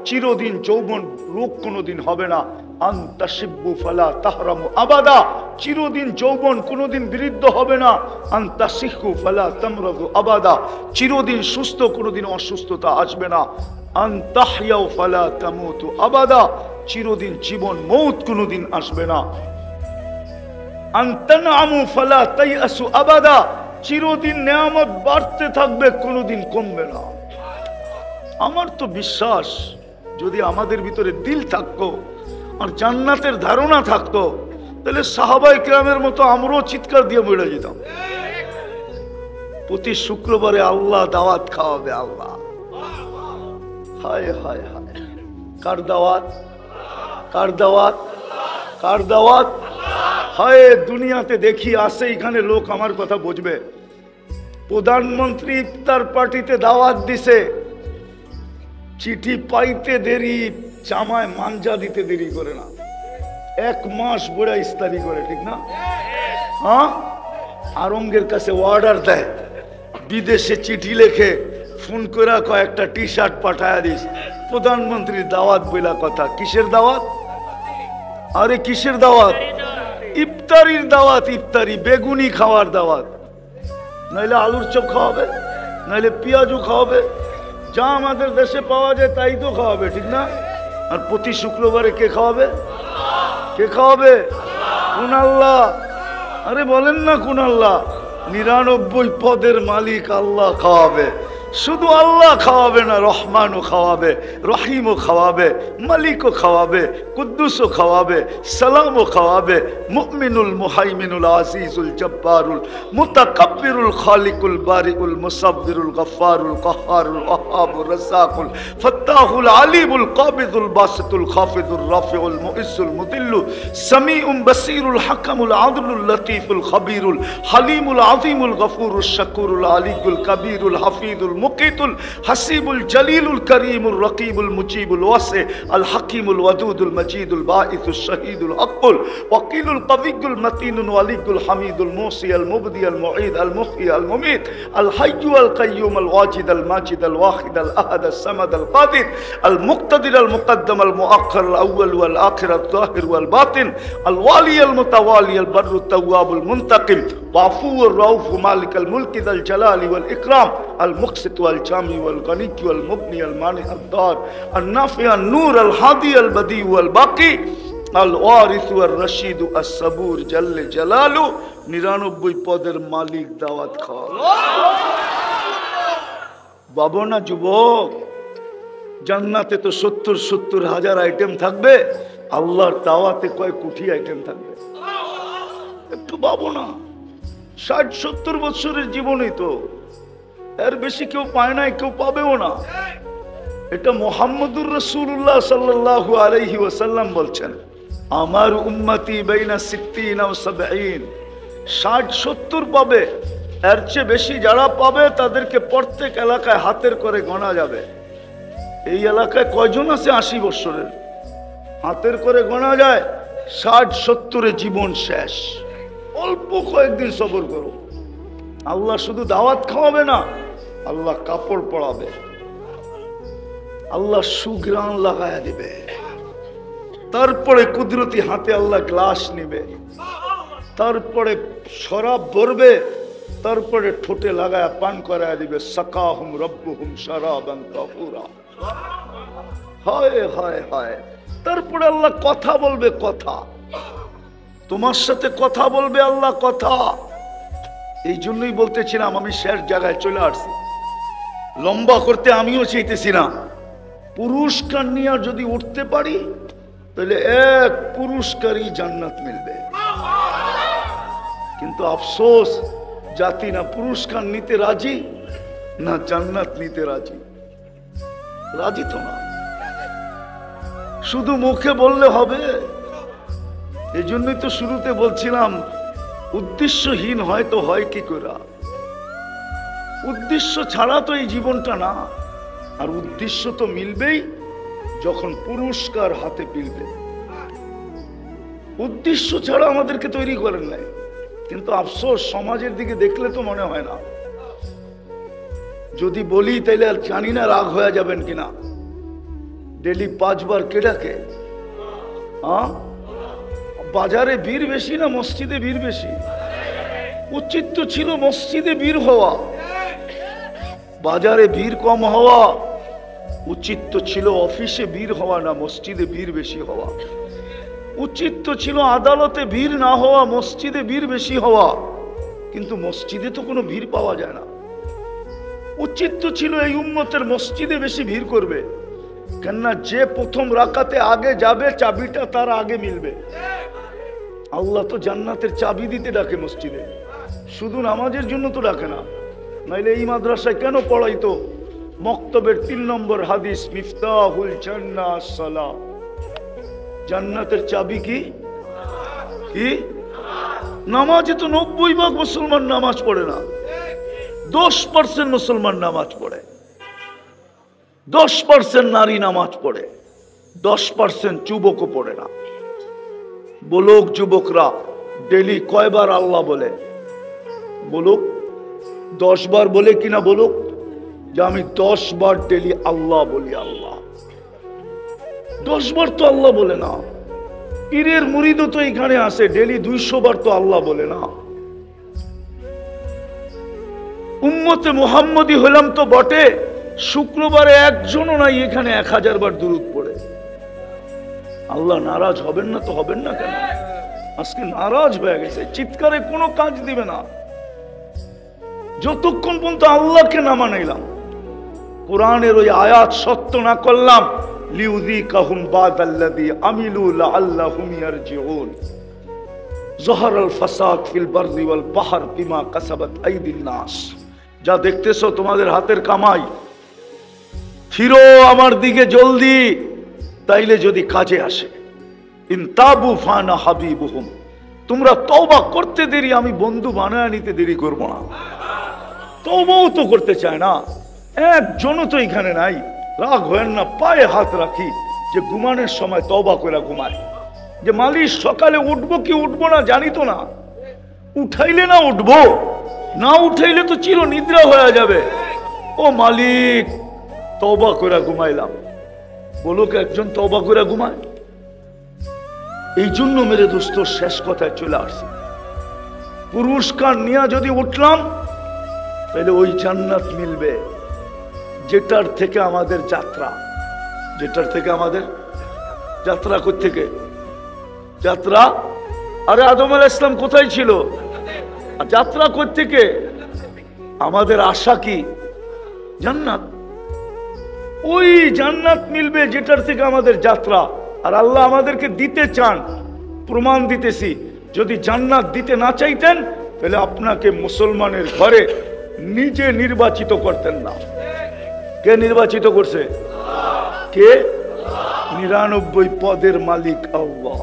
S1: চিরদিন যৌবন রোগ কোনোদিন হবে না। আনতাশিব্বু ফালা তাহরামু আবাদা, চিরদিন যৌবন কোনোদিন বিরুদ্ধ হবে না। আনতাসিহু ফালা তামরাদু আবাদা, চিরদিন সুস্থ কোনোদিন অসুস্থতা আসবে না। আনতাহইয়াউ ফালা তামুতু আবাদা, চিরদিন জীবন মৌত কোনোদিন আসবে না। আনতানআমু ফালা তাইয়াসু আবাদা, চিরদিন নেয়ামত বাড়তে থাকবে, কোনোদিন কমবে না। আমার তো বিশ্বাস যদি আমাদের ভিতরে দিল থাকতো আর জান্নাতের ধারণা থাকতো, তাহলে সাহাবায়ে কেরামের মতো আমরাও চিৎকার দিয়ে মরে যেতাম। প্রতি শুক্রবারে আল্লাহ দাওয়াত খাওয়াবে, আল্লাহ। হায় হায় হায়, কার দাওয়াত? কার দাওয়াত? কার দাওয়াত? হায়, দুনিয়াতে দেখি আসে এখানে লোক আমার কথা বুঝবে। প্রধানমন্ত্রী ইফতার পার্টিতে দাওয়াত দিছে, চিঠি পাইতে দেরি, জামায় মাঞ্জা দিতে দেরি করে না, 1 মাস বুড়া ইস্তারি করে, ঠিক না? হ্যাঁ, আরঙ্গের কাছে অর্ডার দেয়, বিদেশে চিঠি লেখে, ফোন করে কয়েকটা টি শার্ট পাঠায়া দিস, প্রধানমন্ত্রীর দাওয়াত বইলা কথা। কিসের দাওয়াত? আরে কিসের দাওয়াত? ইফতারির দাওয়াত। ইফতারি বেগুনি খাওয়ার দাওয়াত, নাইলে আলুর চপ খাওয়াবে, নাইলে পেঁয়াজু খাওয়াবে, যা আমাদের দেশে পাওয়া যায় তাই তো খাওয়াবে, ঠিক না? আর প্রতি শুক্রবারে কে খাওয়াবে? কে খাওয়াবে? কোন আল্লাহ? আরে বলেন না কোন আল্লাহ? 99 পদের মালিক আল্লাহ খাওয়াবে। শুধু আল্লাহ খাওয়াবে না, রহমানও খাওয়াবে, রহিমও খাওয়াবে, মালিকও খাওয়াবে, কুদ্দুসও খাওয়াবে, সালামও খাওয়াবে, মুমিনুল মুহাইমিনুল আজিজুল জব্বারুল মুতাকাব্বিরুল খালিকুল বারিউল মুসাব্বিরুল গফফারুল কাহ্হারুল ওয়াহাবুর রাজ্জাকুল ফাত্তাহুল আলিমুল কাবিদুল বাসিতুল খাফিদুর রাফিউল মুইজ্জুল মুদিল্লু সামিউম বাসীরুল হাকামুল আদলুল লতীফুল খবীরুল হালিমুল আযীমুল গফুরুশ শাকুরুল আলিয়ুল কবীরুল হাফিজুল মুকিতুল হাসিবুল জলিলুল করিমুল রকিবুল মুজিবুল ওয়াসি আল হাকিমুল ওয়াদুদুল মজিদুল বাঈসুশ শহীদুল হকুল ওয়াকিলুল কবিয়ুল মতিনুল ওয়ালিয়ুল হামিদুল মুসি আল মুবদি আল মুঈদ আল মুহয়ি আল মুমীত আল হাইয়্যু আল কাইয়্যুম আল ওয়াজিদ আল মাজিদ আল ওয়াহিদ আল আহাদ আল সামাদ আল কাদির আল মুক্তাদির আল মুকদ্দম আল মুআখ্খার আল আউয়াল ওয়াল আখির আল যাহির ওয়াল বাতিন আল ওয়ালি আল মুতাওয়ালি আল বাররু তাওয়াবুল মুনতাকিম ওয়াফুর রাউফ মালিক আল মুলকি যাল জালালি ওয়াল ইকরাম আল মুকসিত والجامع والغني والمغني المانع الضار النافع النور الهادي البديع والباقي الوارث والرشيد الصبور جل جلاله 99 পদের মালিক দাওয়াত খাওয়া। বাবা না যুবক, জান্নাতে তো 70 হাজার আইটেম থাকবে, আল্লাহর দাওয়াতে কয় কোটি আইটেম থাকবে। একটু ভাবো না, 60-70 বছরের জীবনই তো, এর বেশি কেউ পায় নাই, কেউ পাবেও না। এটা মুহাম্মদুর রাসূলুল্লাহ সাল্লাল্লাহু আলাইহি ওয়াসাল্লাম বলছেন, আমার উম্মতি বাইনা 60 ও 70, 60-70 পাবে। এর চেয়ে বেশি যারা পাবে তাদেরকে প্রত্যেক এলাকায় হাতের করে গোনা যাবে। এই এলাকায় কয়জন আছে 80 বছরের? হাতের করে গোনা যায়। 60-70 জীবন শেষ। অল্প কয়েকদিন সবর করো। আল্লাহ শুধু দাওয়াত খাওয়াবে না, আল্লাহ কাপড় পরাবে, আল্লাহ সুঘ্রাণ লাগায়া দিবে, তারপরে কুদরতি হাতে আল্লাহ গ্লাস নিবে, তারপরে শরাব ভরবে, তারপরে ঠোঁটে লাগায়া পান করায়া দিবে। সাকাহুম রব্বুহুম শারাবান তাহুরা। হায় হায় হায়। তারপরে আল্লাহ কথা বলবে, কথা তোমার সাথে কথা বলবে আল্লাহ, কথা। এই জন্যই বলতেছিলাম, আমি শেষ জায়গায় চলে আসছি, লম্বা করতে আমিও চাইতেছি না। পুরস্কার নিয়ে যদি উঠতে পারি তাহলে এক পুরস্কারই জান্নাত মিলবে। কিন্তু আফসোস, জাতি না পুরস্কার নিতে রাজি, না জান্নাত নিতে রাজি। রাজি তো না, শুধু মুখে বললে হবে। এই জন্যই তো শুরুতে বলছিলাম, উদ্দেশ্যহীন হয়তো হয় কি করে? উদ্দেশ্য ছাড়া তো এই জীবনটা না। আর উদ্দেশ্য তো মিলবেই যখন পুরস্কার হাতে মিলবে। উদ্দেশ্য ছাড়া আমাদেরকে তৈরি করেন নাই। কিন্তু আফসোস, সমাজের দিকে দেখলে তো মনে হয় না। যদি বলি তাইলে আর জানি না রাগ হয়ে যাবেন কিনা। ডেলি 5 বার কে ডাকে? বাজারে ভিড় বেশি না মসজিদে ভিড় বেশি? উচিত তো ছিল মসজিদে ভিড় হওয়া, বাজারে ভিড় কম হওয়া। উচিত তো ছিল অফিসে ভিড় হওয়া, না মসজিদে ভিড় বেশি হওয়া। উচিত তো ছিল আদালতে ভিড় না হওয়া, মসজিদে ভিড় বেশি হওয়া। কিন্তু মসজিদে তো কোনো ভিড় পাওয়া যায় না। উচিত তো ছিল এই উম্মতের মসজিদে বেশি ভিড় করবে, কেননা যে প্রথম রাকাতে আগে যাবে চাবিটা তার আগে মিলবে। আল্লাহ তো জান্নাতের চাবি দিতে ডাকে মসজিদে, শুধু নামাজের জন্য তো ডাকে না। নাইলে এই মাদ্রাসায় কেন পড়াইতো? মক্তবের 3 নম্বর হাদিস, মিফতাহুল জান্নাহ সালাহ, জান্নাতের চাবি কি? কি? নামাজে তো 90% মুসলমান নামাজ পড়ে না, 10% মুসলমান নামাজ পড়ে, 10% নারী নামাজ পড়ে, 10% যুবকও পড়ে না। বলুক যুবকরা, ডেলি কয়বার আল্লাহ বলে? বলুক 10 বার বলে কিনা? বলুক যে আমি 10 বার ডেলি আল্লাহ বলি। আল্লাহ 10 বার তো আল্লাহ বলে না। পীরের মুরিদও তো এখানে আসে, ডেলি 200 বার তো আল্লাহ বলে না। উম্মতে মুহাম্মদী হলাম তো বটে, শুক্রবারে একজনও নাই এখানে 1000 বার দুরূদ পড়ে। আল্লাহ নারাজ হবেন না তো? হবেন না কেন? আজকে নারাজ হয়ে গেছে, চিৎকারে কোনো কাজ দিবে না যতক্ষণ পর্যন্ত আল্লাহকে না মানাইলাম, কোরআনের ওই আয়াত সত্য না করলাম। লিউযীকাহুম বাদাল্লাযী আমিলু লাআল্লাহুম ইয়ারজিউন। যাহারাল ফাসাদ ফিল বাররি ওয়াল বাহর বিমা কাসাবাত আইদিন নাস। যা দেখতেছো তোমাদের হাতের কামাই, ফিরো আমার দিকে জলদি, তাইলে যদি কাজে আসে। ইনতাবু ফানা হাবিবুহুম, তোমরা তওবা করতে দেরি, আমি বন্ধু বানায় নিতে দেরি করব না। তওবাও তো করতে চায় না, একজনও তো এখানে নাই। রাগ হয় না, পায়ে হাত রাখি যে ঘুমানোর সময় তওবা করে ঘুমায়। যে মালিক সকালে উঠবো কি উঠবো না জানি তো না, উঠাইলে না উঠবো, না উঠাইলে তো চির নিদ্রা হয়ে যাবে। ও মালিক তওবা করে ঘুমাইলাম। বলুক একজন তওবা করে ঘুমায়? এই জন্য মেরে দোস্ত শেষ কথায় চলে আসছি, পুরস্কার নিয়ে যদি উঠলাম তাহলে ওই জান্নাত মিলবে যেটার থেকে আমাদের যাত্রা। যেটার থেকে আমাদের যাত্রা কোত্থেকে? যাত্রা আরে আদম আলাইহিস সালাম কোথায় ছিল? যাত্রা কোত্থেকে? আমাদের আশা কি? জান্নাত। ওই জান্নাত মিলবে যেটার থেকে আমাদের যাত্রা। আর আল্লাহ আমাদেরকে দিতে চান, প্রমাণ দিতেছি। যদি জান্নাত দিতে না চাইতেন তাহলে আপনাকে মুসলমানের ঘরে নিজে নির্বাচিত করতেন না। কে নির্বাচিত করছে? কে? 99 পদের মালিক আল্লাহ।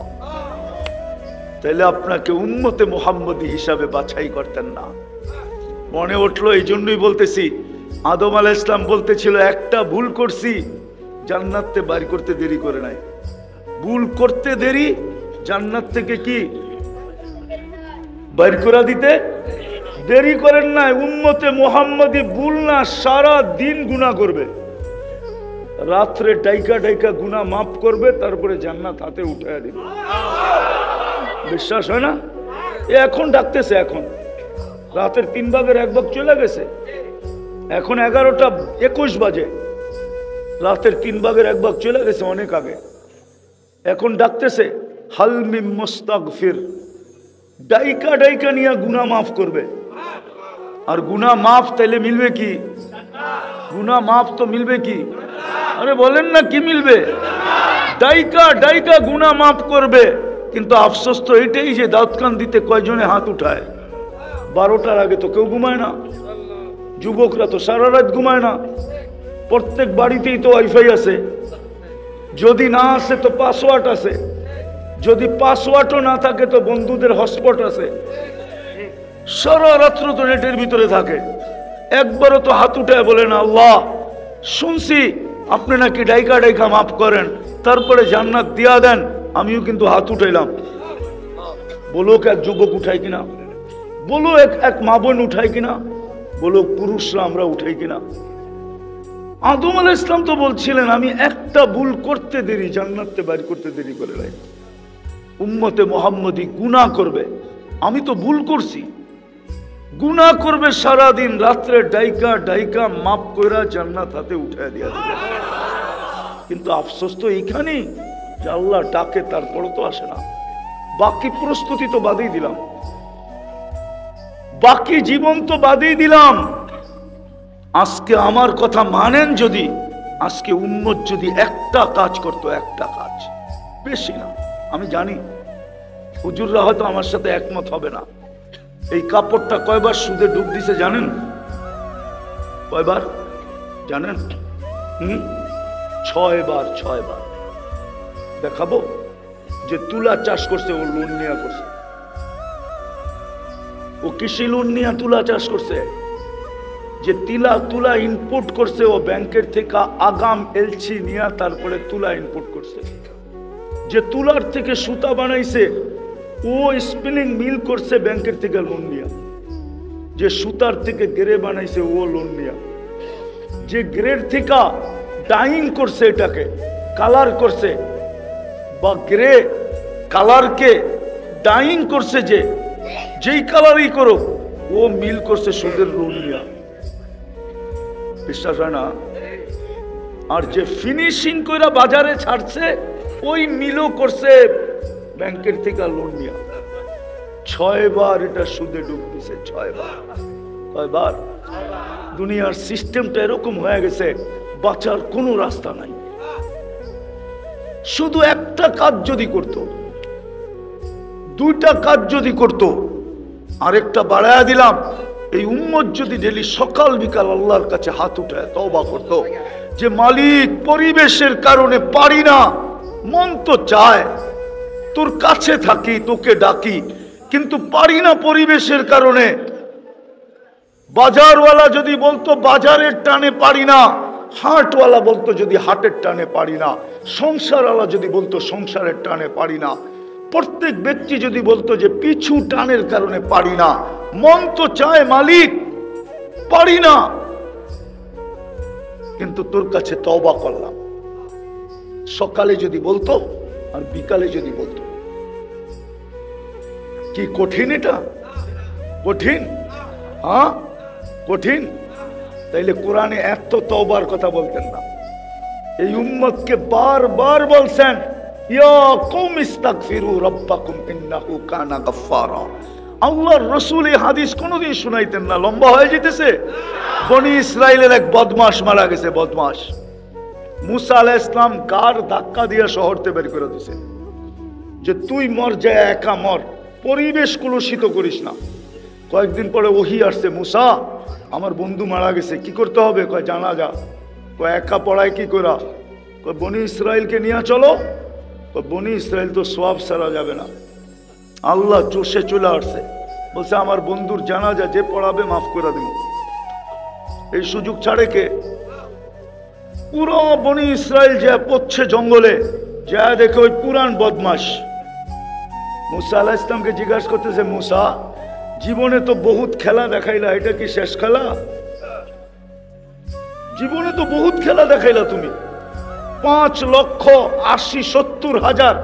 S1: তাহলে আপনাকে উম্মতে মুহাম্মদী হিসাবে বাছাই করতেন না। মনে উঠলো, এই জন্যই বলতেছি, আদম আলাইহিস সালাম বলতেছিল একটা ভুল করছি, জান্নাতে বাইর করতে দেরি করে নাই। ভুল করতে দেরি, জান্নাত থেকে কি বাইর করে দিতে দেরি করেন না। উম্মতে মুহাম্মদী ভুল না, সারা দিন গুনাহ করবে, রাত্রে ডাইকা ডাইকা গুনাহ মাফ করবে, তারপরে জান্নাত হাতে উঠায় দিবে। বিশ্বাস হয় না? এখন ডাকতেছে, এখন রাতের 3 ভাগের 1 ভাগ চলে গেছে, এখন 11:21 বাজে, রাতের 3 ভাগের 1 ভাগ চলে গেছে অনেক আগে। এখন ডাকতেছে হাল মিন মুস্তাগফির, ডাইকা ডাইকা নিয়ে গুনাহ মাফ করবে। আর গুনাহ মাফ তাইলে মিলবে কি? গুনাহ মাফ তো মিলবে কি? আরে বলেন না কি মিলবে? ডাইকা ডাইকা গুনাহ মাফ করবে। কিন্তু আফসোস তো এটাই যে দাউদ খান দিতে কয়জনে হাত উঠায়? 12টার আগে তো কেউ ঘুমায় না, যুবকরা তো সারা রাত ঘুমায় না। প্রত্যেক বাড়িতেই তো ওয়াইফাই আছে, যদি না আসে তো পাসওয়ার্ড আছে, যদি পাসওয়ার্ডও না থাকে তো বন্ধুদের হটস্পট আছে। সারা রাত্র তো নেটের ভিতরে থাকে। একবারও তো হাত উঠায় বলে না, আল্লাহ শুনছি আপনি নাকি ডাইকা ডাইকা মাফ করেন, তারপরে জান্নাত দিয়া দেন, আমিও কিন্তু হাত উঠাইলাম। বলুক এক যুবক উঠায় কিনা? বলো এক মা বোন উঠায় কিনা? বলো পুরুষরা আমরা উঠাই কিনা? আদম আলাইহিস সালাম তো বলছিলেন আমি একটা ভুল করতে দেরি জান্নাতে বাইর করতে দেরি করে নাই। উম্মতে মুহাম্মদী গুনাহ করবে, আমি তো ভুল করছি, গুনাহ করবে সারা দিন, রাত্রে ডাইকা ডাইকা মাফ কইরা জান্নাত হাতে উঠায় দিয়া দিবে। কিন্তু আফসোস তো এইখানেই যে আল্লাহ ডাকে তারপরও তো আসে না। বাকি প্রস্তুতি তো বাদেই দিলাম, বাকি জীবন তো বাদেই দিলাম। আজকে আমার কথা মানেন যদি, আজকে উম্মত যদি একটা কাজ করতো, একটা কাজ, বেশি না, আমি জানি হুজুররা হয়তো আমার সাথে একমত হবে না। এই কাপড়টা কয়বার সুদে ডুব দিছে জানেন? কয়বার জানেন? 6 বার। 6 বার। দেখাবো যে তুলা চাষ করছে, ও লোন নিয়ে করছে, ও কৃষি লোন নিয়ে তুলা চাষ করছে। যে তুলা ইনপুট করছে, ও ব্যাংকের থেকে আগাম এলসি নিয়ে তারপরে তুলা ইনপুট করছে। যে তুলার থেকে সুতা বানাইছে, ও স্পিনিং মিল করছে ব্যাংকের থেকে লোন নিয়ে। যে সুতার থেকে গ্রে বানাইছে, ও লোন নিয়ে। যে গ্রের থেকে ডাইং করছে, এটাকে কালার করছে, বা গ্রে কালারকে ডাইং করছে, যেই কালারই করো, ও মিল করছে সুদের লোন নিয়ে। বিশ্বাস হয় না? আর যে ফিনিশিং করে বাজারে ছাড়ছে, ওই মিলও করছে ব্যাংকের থেকে লোন নিয়ে। 6 বার এটা সুদে ডুব দিছে। 6 বার। কয়বার? দুনিয়ার সিস্টেমটা এরকম হয়ে গেছে, বাঁচার কোনো রাস্তা নাই। শুধু একটা কাজ যদি করত, 2টা কাজ যদি করত, আরেকটা বাড়ায়া দিলাম, এই উম্মত যদি ডেলি সকাল বিকাল আল্লাহর কাছে হাত উঠায় তওবা করত যে মালিক, পরিবেশের কারণে পারি না, মন তো চায় তোর কাছে থাকি, তোকে ডাকি, কিন্তু পারি না পরিবেশের কারণে। বাজারওয়ালা যদি বলতো বাজারের টানে পারি না, হাটওয়ালা বলতো যদি হাটের টানে পারি না, সংসারওয়ালা যদি বলতো সংসারের টানে পারি না, প্রত্যেক ব্যক্তি যদি বলতো যে পিছু টানের কারণে পারি না, মন তো চায় মালিক পারি না, কিন্তু তোর কাছে তওবা করলাম। সকালে যদি বলতো আর বিকালে যদি বলতো, কি কঠিন এটা? কঠিন? হ্যাঁ কঠিন। তাইলে কোরআনে এত তওবার কথা বলতেন না। এই উম্মতকে বারবার বলছেন, ইয়া কওম ইস্তাগফিরু রাব্বাকুম ইন্নাহু কানা গাফফারা। আল্লাহর রাসূল এই হাদিস কোনোদিন শুনাইতেন না, লম্বা হয়ে যেতেছে। বনি ইসরাইলের এক বদমাশ মারা গেছে, বদমাশ। মুসা আলাইহিস সালাম গার ধাক্কা দিয়ে শহরতে বের করে দিয়েছে যে তুই মর, যায় একা মর, পরিবেশ কলুষিত করিস না। কয়েকদিন পরে ওহী আসছে, মুসা আমার বন্ধু মারা গেছে, কি করতে হবে? কয় জানাজা। কয় একা পড়ায় কি করা? কয় বনি ইসরাইলকে নিয়ে চলো। কয় বনি ইসরাইল তো সওয়াব সারা যাবে না। আল্লাহ জোশে চলে আসছে, বলছে আমার বন্ধুর জানাজা যে পড়াবে মাফ করে দেব। এই সুযোগ ছাড়ে কে? পুরো বনি ইসরাইল যা পড়ছে জঙ্গলে, যা দেখে ওই পুরান বদমাশ মুসা আলাইহিস সালামকে জিজ্ঞাসা করতেছে, মুসা জীবনে তো বহুত খেলা দেখাইলা, এটা কি শেষ খেলা? জীবনে তো বহুত খেলা দেখাইলা তুমি, 5,80,70,000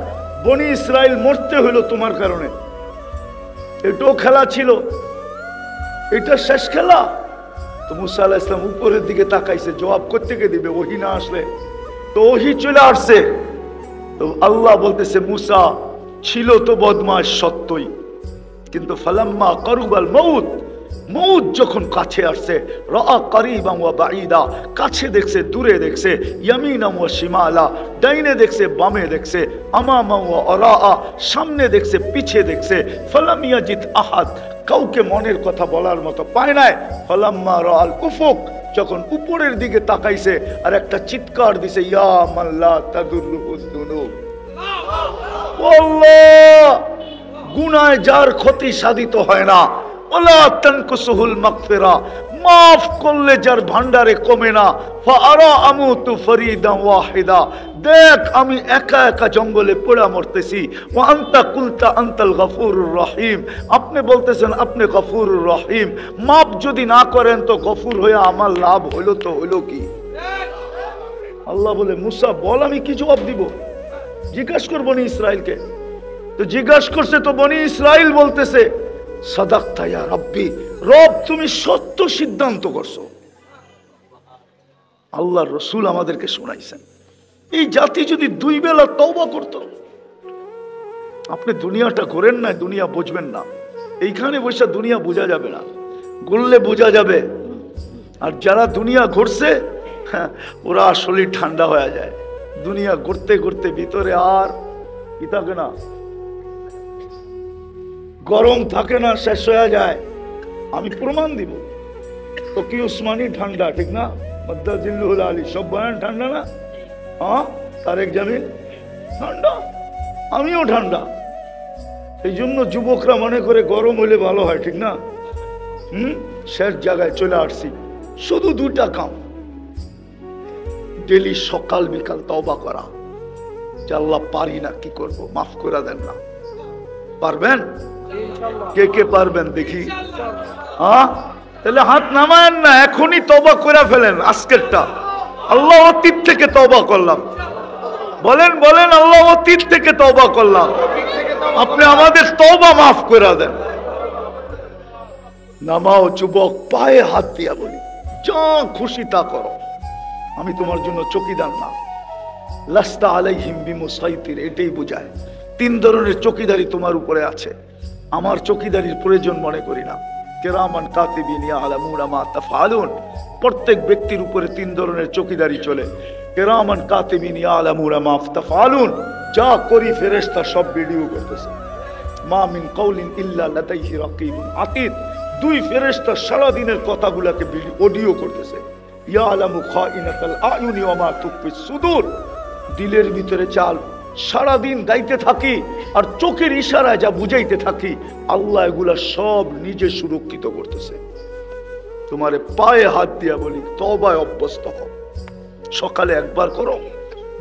S1: বনি ইসরাইল মরতে হইল তোমার কারণে, এটাও খেলা ছিল, এটা শেষ খেলা? তো মুসা আলাইহিস সালাম উপরের দিকে তাকাইছে, জবাব করতে কে দিবে? ওহী না আসলে তো। ওহী চলে আসছে, তো আল্লাহ বলতেছে মুসা ছিল তো বদমাশ সত্যই, কিন্তু ফালাম্মা কারুবাল মউত, মউত যখন কাছে আসছে, রাআ কারিবান ওয়া বাঈদা, কাছে দেখছে দূরে দেখছে, ইয়ামিনা ওয়া শিমালা, ডাইনে দেখছে বামে দেখছে, আমামা ওয়া আরাআ, সামনে দেখছে পিছে দেখছে, ফালাম ইয়াজিদ আহাদ, কাউকে মনের কথা বলার মতো পায় নাই। ফালাম্মা রাআল উফুক, যখন উপরের দিকে তাকাইছে আর একটা চিৎকার দিছে, ইয়া মান লা তাদুররুহুদ দুনুব, আল্লাহ গুনায় যার ক্ষতি সাধিত হয় না, ওয়ালা তানকুসুহুল মাগফিরা, মাফ করলে যার ভান্ডারে কমে না, ফাআরা আমুতু ফরিদান ওয়াহিদা, দেখ আমি একা একা জঙ্গলে পড়ে মরতেছি, ওয়া আনতা কুলতা আনতাল গফুরুর রহিম, আপনি বলতেছেন আপনি গফুরুর রহিম, মাফ যদি না করেন তো গফুর হয়ে আমার লাভ হইল তো হইল কি? আল্লাহ বলে মুসা বল আমি কি জবাব দিব? জিজ্ঞাসা করবো বনি ইসরাইলকে। তো জিজ্ঞাসা করছে, তো বনি ইসরাইল বলতেছে সাদাক্তা ইয়া রাব্বি, রব তুমি সত্য সিদ্ধান্ত করছো। আল্লাহর রসুল আমাদেরকে শোনাইছেন, এই জাতি যদি 2 বেলা তওবা করত। আপনি দুনিয়াটা করেন না, দুনিয়া বুঝবেন না। এইখানে বসে দুনিয়া বোঝা যাবে না, ঘুরলে বোঝা যাবে। আর যারা দুনিয়া ঘুরছে ওরা শরীর ঠান্ডা হয়ে যায়। দুনিয়া ঘুরতে ঘুরতে ভিতরে আর কি থাকে না, গরম থাকে না, শেষ হয়ে যায়। আমি প্রমাণ দিব। তো কি উসমানী ঠান্ডা, ঠিক না? মদ্দাজিল্লুল আলী সব বয়ান ঠান্ডা না? হ্যাঁ, তারেক জামিল ঠান্ডা, আমিও ঠান্ডা। এই জন্য যুবকরা মনে করে গরম হইলে ভালো হয়, ঠিক না? শেষ জায়গায় চলে আসছি। শুধু 2টা কাম, ডেলি সকাল বিকাল তওবা করা। যে আল্লাহ পারি না, কি করব, মাফ করে দেন না। পারবেন? কে কে পারবেন দেখি? হ্যাঁ, তাহলে হাত নামায়েন না, এখনই তওবা করে ফেলেন আজকেরটা। আল্লাহ অতীত থেকে তওবা করলাম, বলেন বলেন, আল্লাহ অতীত থেকে তওবা করলাম, আপনি আমাদের তওবা মাফ করে দেন। নামাও যুবক, পায়ে হাত দিয়া বলি যা খুশি তা করো, আমি তোমার জন্য চকিদার না। লাস্তা আলাইহিম বিমুসাইতির, এটাই বোঝায় 3 ধরনের চকিদারি তোমার উপরে আছে। আমার চকিদারির প্রয়োজন মনে করি না। কিরামান কাতিবিন ইয়ালামুনা মা তাফআলুন, প্রত্যেক ব্যক্তির উপরে 3 ধরনের চকিদারি চলে। কিরামান কাতিবিন ইয়ালামুনা মা তাফআলুন, যা করি ফেরেশতা সব ভিডিও করতেছে। মা মিন কাউলিন ইল্লা লাদাইহি রাকিবুন আতীদ, 2 ফেরেশতা সারা দিনের কথাগুলোকে অডিও করতেছে। ইয়ালামু খাইনাতাল আয়ুনি ওয়া মা তুখফিস সুদূর, দিলের ভিতরে চাল সারা দিন গাইতে থাকি আর চোখের ইশারায় যা বুঝাইতে থাকি, আল্লাহ এগুলা সব নিজে সুরক্ষিত করতেছে। তোমারে পায়ে হাত দিয়া বলি তওবায় অভ্যস্ত হও। সকালে একবার করো,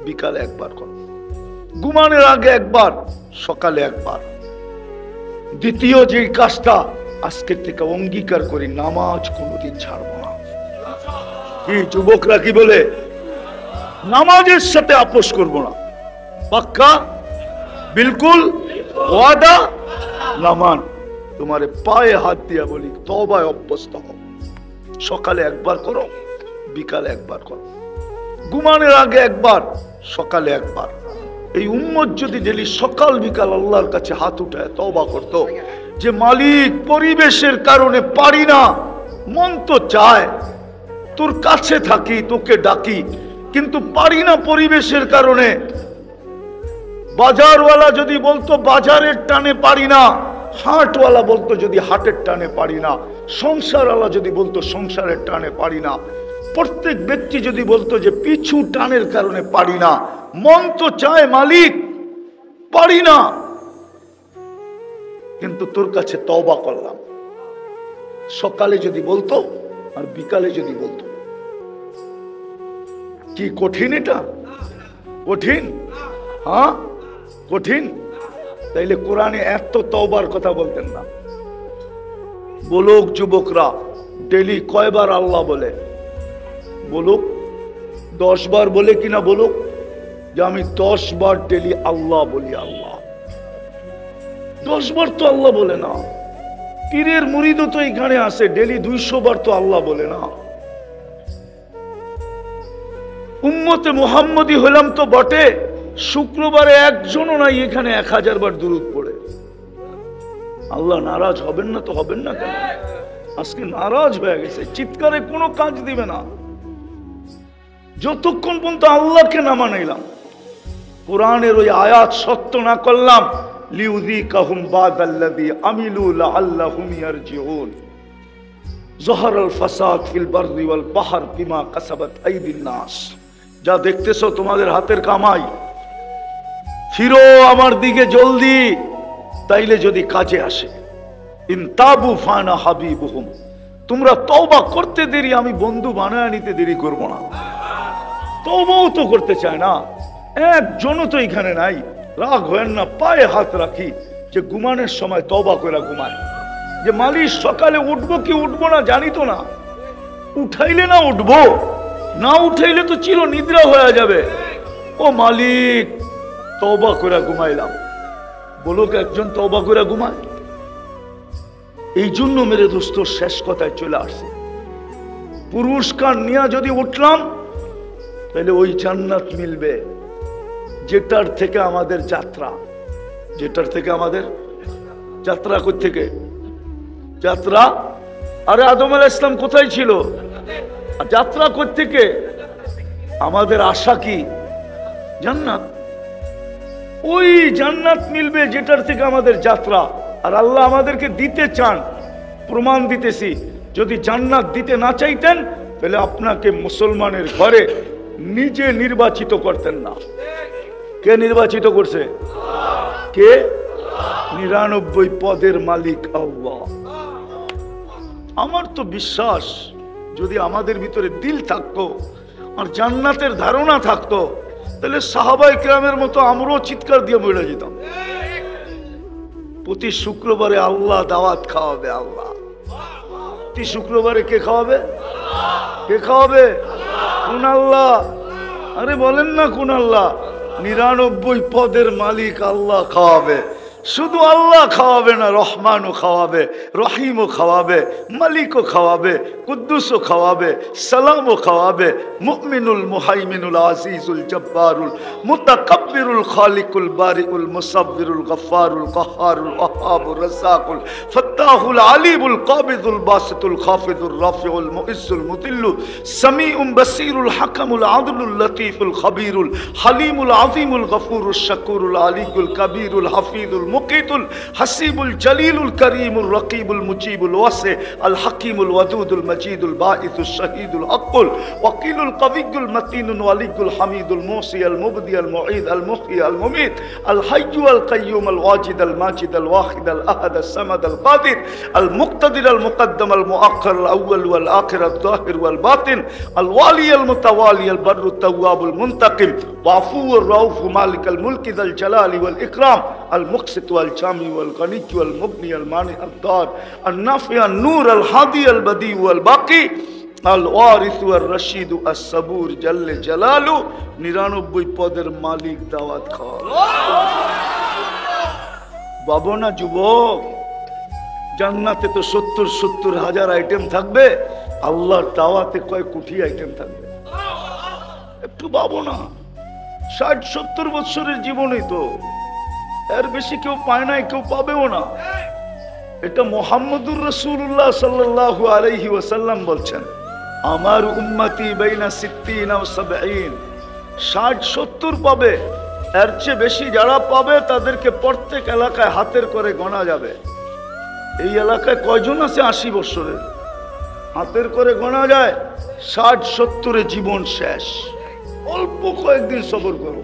S1: বিকালে একবার করো, ঘুমানোর আগে একবার, সকালে একবার। দ্বিতীয় যে কাজটা আজকের থেকে অঙ্গীকার করি, নামাজ কোনোদিন ছাড়বো না। কি যুবকরা কি বলে? নামাজের সাথে আপোষ করবো না, পাক্কা, বিলকুল ওয়াদা। নামান তোমারে পায়ে হাত দিয়া বলি তওবায় অভ্যস্ত হও। সকালে একবার করো, বিকালে একবার করো, ঘুমানোর আগে একবার, সকালে একবার। এই উম্মত যদি ডেলি সকাল বিকাল আল্লাহর কাছে হাত উঠায় তওবা করতো, যে মালিক পরিবেশের কারণে পারি না, মন তো চায় তোর কাছে থাকি, তোকে ডাকি, কিন্তু পারি না পরিবেশের কারণে। বাজারওয়ালা যদি বলতো বাজারের টানে পারি না, হাটওয়ালা বলতো যদি হাটের টানে পারি না, সংসারওয়ালা যদি বলতো সংসারের টানে পারি না, প্রত্যেক ব্যক্তি যদি বলতো যে পিছু টানের কারণে পারি না, মন তো চায় মালিক পারি না, কিন্তু তোর কাছে তওবা করলাম। সকালে যদি বলতো আর বিকালে যদি বলতো, কি কঠিন এটা? কঠিন? হ্যাঁ কঠিন। তাইলে কোরআনে এত তওবার কথা বলতেন না। বলুক যুবকরা, ডেলি কয়বার আল্লাহ বলে? বলুক 10 বার বলে কিনা? বলুক যে আমি 10 বার ডেলি আল্লাহ বলি। আল্লাহ 10 বার তো আল্লাহ বলে না। পীরের মুরিদও তো এখানে আসে, ডেলি 200 বার তো আল্লাহ বলে না। উম্মতে মুহাম্মদী হলাম তো বটে, শুক্রবারে একজনও নাই এখানে 1000 বার দুরূদ পড়ে। আল্লাহ নারাজ হবেন না তো? হবেন না কেন? আজকে নারাজ হয়ে গেছে, চিৎকারে কোনো কাজ দিবে না যতক্ষণ পর্যন্ত আল্লাহকে না মানাইলাম, কোরআনের ওই আয়াত সত্য না করলাম। লিউযীকাহুম বাদাল্লাযী আমিলু লাআল্লাহুম ইয়ারজিউন। যাহারাল ফাসাদ ফিল বাররি ওয়াল বাহর বিমা কাসাবাত আইদিন নাস। যা দেখতেছো তোমাদের হাতের কামাই, ফিরো আমার দিকে জলদি, তাইলে যদি কাজে আসে। ইনতাবু ফানা হাবিবুহুম, তোমরা তওবা করতে দেরি, আমি বন্ধু বানায় নিতে দেরি করব না। তওবাও তো করতে চায় না, একজনও তো এখানে নাই। রাগ হয় না, পায়ে হাত রাখি যে ঘুমানোর সময় তওবা করে ঘুমায়। যে মালিক সকালে উঠবো কি উঠবো না জানি তো না, উঠাইলে না উঠবো, না উঠাইলে তো চির নিদ্রা হয়ে যাবে। ও মালিক, তওবা করে ঘুমাইলাম। বলো একজন তওবা করে ঘুমায়? এই জন্য মেরে দোস্ত শেষ কথায় চলে আসছে, পুরস্কার নিয়ে যদি উঠলাম তাহলে ওই জান্নাত মিলবে যেটার থেকে আমাদের যাত্রা। যেটার থেকে আমাদের যাত্রা কোত্থেকে? যাত্রা আরে আদম আলাইহিস সালাম কোথায় ছিল? যাত্রা কোত্থেকে? আমাদের আশা কি? জান্নাত। ওই জান্নাত মিলবে যেটার থেকে আমাদের যাত্রা। আর আল্লাহ আমাদেরকে দিতে চান, প্রমাণ দিতেছি। যদি জান্নাত দিতে না চাইতেন তাহলে আপনাকে মুসলমানের ঘরে নিজে নির্বাচিত করতেন না। কে নির্বাচিত করছে? কে? 99 পদের মালিক আল্লাহ। আমার তো বিশ্বাস যদি আমাদের ভিতরে দিল থাকতো আর জান্নাতের ধারণা থাকতো তাহলে সাহাবায়ে কেরামের মতো আমরাও চিৎকার দিয়ে মরে যেতাম। প্রতি শুক্রবারে আল্লাহ দাওয়াত খাওয়াবে। আল্লাহ প্রতি শুক্রবারে কে খাওয়াবে? কে খাওয়াবে? কোন আল্লাহ? আরে বলেন না কোন আল্লাহ? 99 পদের মালিক আল্লাহ খাওয়াবে। শুধু আল্লাহ খাওয়াবে না, রহমানও খাওয়াবে, রহিমও খাওয়াবে, মালিকও খাওয়াবে, কুদ্দুসও খাওয়াবে, সালামও খাওয়াবে, মুমিনুল মুহাইমিনুল আজিজুল জব্বারুল মুতাকাব্বিরুল খালিকুল বারিউল মুসাব্বিরুল গফফারুল কাহ্হারুল ওয়াহ্হাবুর রাজ্জাকুল ফাত্তাহুল আলিমুল কাবিদুল বাসিতুল খাফিদুর রাফিউল মুইজ্জুল মুদিল্লু সামিউম বাসীরুল হাকামুল আদলুল লতীফুল খবীরুল হালিমুল আযীমুল গফুরুশ শাকুরুল আলিয়ুল কবীরুল হাফিজুল মুকিতুল হাসিবুল জলিলুল করিমুল রকিবুল মুজিবুল ওয়াসি আল হাকিমুল ওয়াদুদুল মজিদুল বাঈসুশ শহীদুল আকুল ওয়াকিলুল কবিয়ুল মতিনুল ওয়ালিয়ুল হামিদুল মুসি আল মুবদি আল মুঈদ আল মুহয়ি আল মুমীত আল হাইয়্যু আল কাইয়্যুম আল ওয়াজিদ আল মাজিদ আল ওয়াহিদ আল আহাদ আল সামাদ আল কাদির আল মুক্তাদির আল মুকদ্দম আল মুআক্খার আল আউয়াল ওয়াল আখির আল যাহির ওয়াল বাতিন আল ওয়ালি আল মুতাওয়ালি আল বাররু তাওয়াবুল মুনতাকিম ওয়াফুর রাউফ মালিক আল মুলকি যাল জালালি ওয়াল ইকরাম আল মুকসিত والجامع والغني والمغني المانع الضار النافع النور الهادي البديع والباقي الوارث والرشيد الصبور جل جلاله 99 পদের মালিক দাওয়াত খাওয়া। বাবা না যুবক, জান্নাতে তো 70 হাজার আইটেম থাকবে, আল্লাহর দাওয়াতে কয় কোটি আইটেম থাকবে। একটু ভাবো না, 60-70 বছরের জীবনই তো, এর বেশি কেউ পায় নাই, কেউ পাবেও না। এটা মুহাম্মদুর রাসূলুল্লাহ সাল্লাল্লাহু আলাইহি ওয়াসাল্লাম বলছেন, আমার উম্মতি বাইনা 60 ও 70, 60-70 পাবে। এর চেয়ে বেশি যারা পাবে তাদেরকে প্রত্যেক এলাকায় হাতের করে গোনা যাবে। এই এলাকায় কয়জন আছে 80 বছরের? হাতের করে গোনা যায়। 60-70 জীবন শেষ। অল্প কয়েকদিন সবর করো।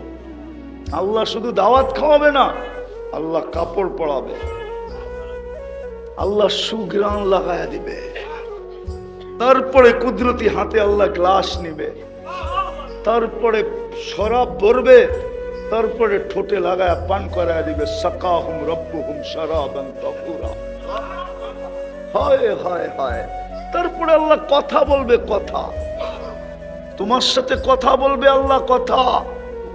S1: আল্লাহ শুধু দাওয়াত খাওয়াবে না, আল্লাহ কাপড় পরাবে, আল্লাহ সুঘ্রাণ লাগায়া দিবে, তারপরে কুদরতি হাতে আল্লাহ গ্লাস নিবে, তারপরে শরাব ভরবে, তারপরে ঠোঁটে লাগায়া পান করায়া দিবে। সাকাহুম রব্বুহুম শারাবান তাহুরা। হায় হায় হায়। তারপরে আল্লাহ কথা বলবে, কথা তোমার সাথে কথা বলবে আল্লাহ।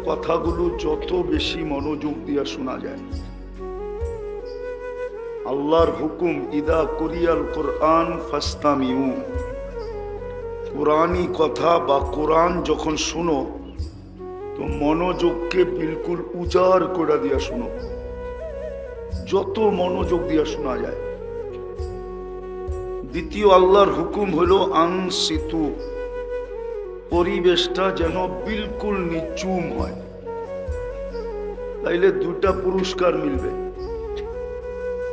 S1: কথাগুলো যত বেশি মনোযোগ দিয়ে শোনা যায়। আল্লাহর হুকুম, ইদা কুরিয়াল কোরআন ফাস্তামিউ। কোরআনি কথা বা কোরআন যখন শুনো তো মনোযোগকে বিলকুল উজাড় করে দিয়া শুনো, যত মনোযোগ দিয়া শোনা যায়। দ্বিতীয় আল্লাহর হুকুম হলো আনসিতু, পরিবেশটা যেন বিলকুল নিচুম হয়, তাইলে 2টা পুরস্কার মিলবে।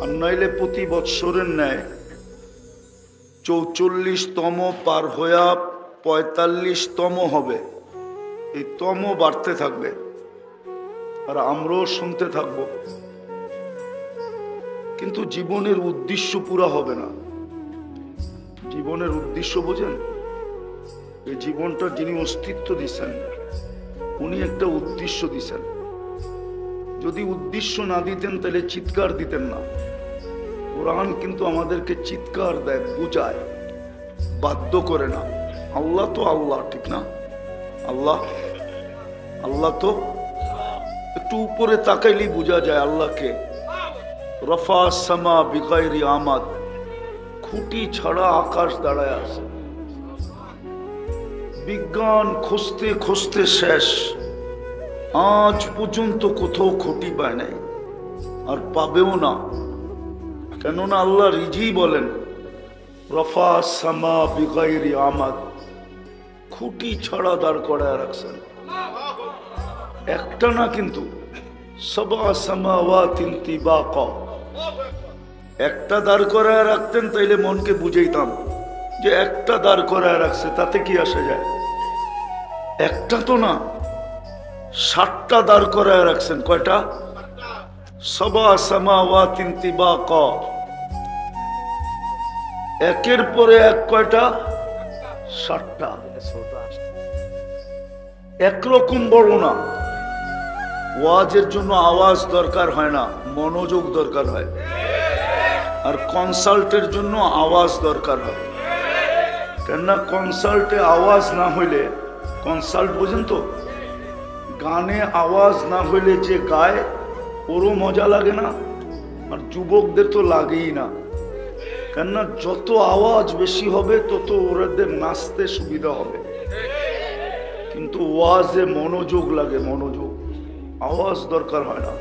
S1: আর নাইলে প্রতি বৎসরের ন্যায় 44তম পার হইয়া 45তম হবে। এই তম বাড়তে থাকবে আর আমরাও শুনতে থাকব, কিন্তু জীবনের উদ্দেশ্য পুরা হবে না। জীবনের উদ্দেশ্য বোঝেন? এই জীবনটা যিনি অস্তিত্ব দিচ্ছেন উনি একটা উদ্দেশ্য দিচ্ছেন। যদি উদ্দেশ্য না দিতেন তাহলে চিৎকার দিতেন না। কোরআন কিন্তু আমাদেরকে চিৎকার দেয়, বুঝায়, বাধ্য করে না। আল্লাহ তো আল্লাহ, ঠিক না? আল্লাহ আল্লাহ তো একটু উপরে তাকাইলেই বোঝা যায় আল্লাহকে। রফা সামা বিগাইরি আমাদ, খুঁটি ছাড়া আকাশ দাঁড়ায় আছে। বিজ্ঞান খুঁজতে খুঁজতে শেষ, আজ পর্যন্ত কোথাও খুঁটি পায় নাই, আর পাবেও না। কেননা আল্লাহ রিজি বলেন রফা সামা বিগাইরি আমাদ, খুঁটি ছাড়া দাঁড় করায় রাখছেন। একটা না কিন্তু, সাবা সামাওয়াতিন তিবাকা, একটা দাঁড় করায় রাখতেন তাইলে মনকে বুঝাইতাম যে একটা দাঁড় করায় রাখছে, তাতে কি আসে যায়? একটা তো না, 7টা দাঁড় করায় রাখছেন। কয়টা? সাবা সামাওয়াতিন তিবাকা, একের পরে এক। কয়টা? 7টা। একরকম বড় না। ওয়াজের জন্য আওয়াজ দরকার হয় না, মনোযোগ দরকার হয়। আর কনসাল্টের জন্য আওয়াজ দরকার হয়। কেননা কনসাল্টে আওয়াজ না হইলে, কনসাল্ট বোঝেন তো, গানে আওয়াজ না হইলে যে গায় ওরও মজা লাগে না, আর যুবকদের তো লাগেই না। কেননা যত আওয়াজ বেশি হবে তত ওদের নাচতে সুবিধা হবে। কিন্তু ওয়াজে মনোযোগ লাগে, মনোযোগ। আওয়াজ দরকার হয় না।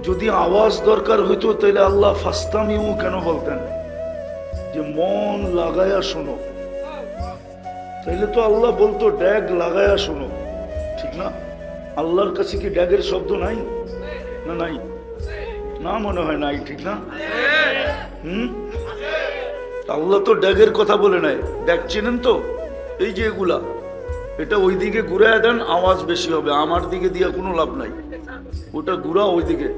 S1: যদি আওয়াজ দরকার হইতো তাহলে আল্লাহ ফাস্তামিউ কেন বলতেন যে মন লাগায়া শোনো? তাইলে তো আল্লাহ বলতো ড্যাগ লাগায়া শোনো, ঠিক না? আল্লাহর কাছে কি ড্যাগের শব্দ নাই? না নাই? না মনে হয় নাই, ঠিক না? আল্লাহ তো ড্যাগের কথা বলে নাই। ড্যাগ চেনেন তো? এই যে এগুলা, এটা ওই দিকে ঘুরায় দেন, আওয়াজ বেশি হবে। আমার দিকে দিয়া কোনো লাভ নাই, ওটা ঘুরা ওই দিকে।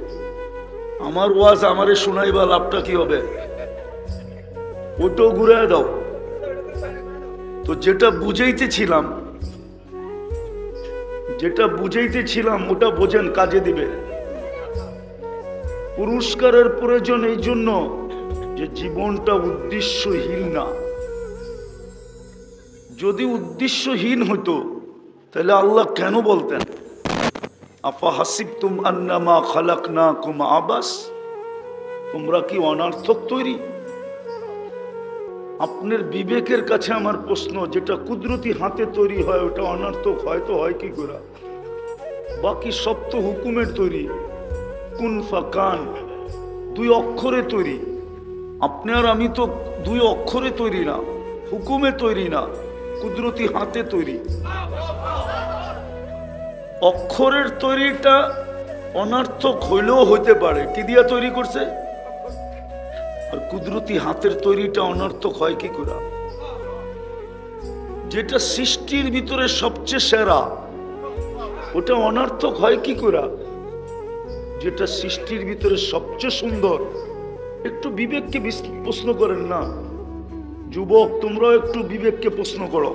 S1: আমার ওয়াজ আমারে শোনাইবা, লাভটা কি হবে? ওটাও ঘুরায় দাও। তো যেটা বুঝাইতেছিলাম ওটা বোঝেন, কাজে দিবে। পুরস্কারের প্রয়োজন এই জন্য যে জীবনটা উদ্দেশ্যহীন না। যদি উদ্দেশ্যহীন হতো তাহলে আল্লাহ কেন বলতেন আফা হাসিবতুম আন্নামা খালাকনাকুম আবাস, তোমরা কি অনার্থক তৈরি? আপনার বিবেকের কাছে আমার প্রশ্ন, যেটা কুদরতি হাতে তৈরি হয় ওটা অনার্থক হয় তো হয় কি করে? বাকি সব তো হুকুমের তৈরি। কুন ফাকান 2 অক্ষরে তৈরি। আপনি আর আমি তো 2 অক্ষরে তৈরি না, হুকুমে তৈরি না, কুদরতি হাতে তৈরি। অক্ষরের তৈরিটা অনার্থক হইলেও হইতে পারে, কি দিয়া তৈরি করছে? আর কুদরতি হাতের তৈরিটা অনর্থক হয় কি করে? যেটা সৃষ্টির ভিতরে সবচেয়ে সেরা ওটা অনর্থক হয় কি করে? যেটা সৃষ্টির ভিতরে সবচেয়ে সুন্দর। একটু বিবেককে প্রশ্ন করেন না যুবক, তোমরাও একটু বিবেককে প্রশ্ন করো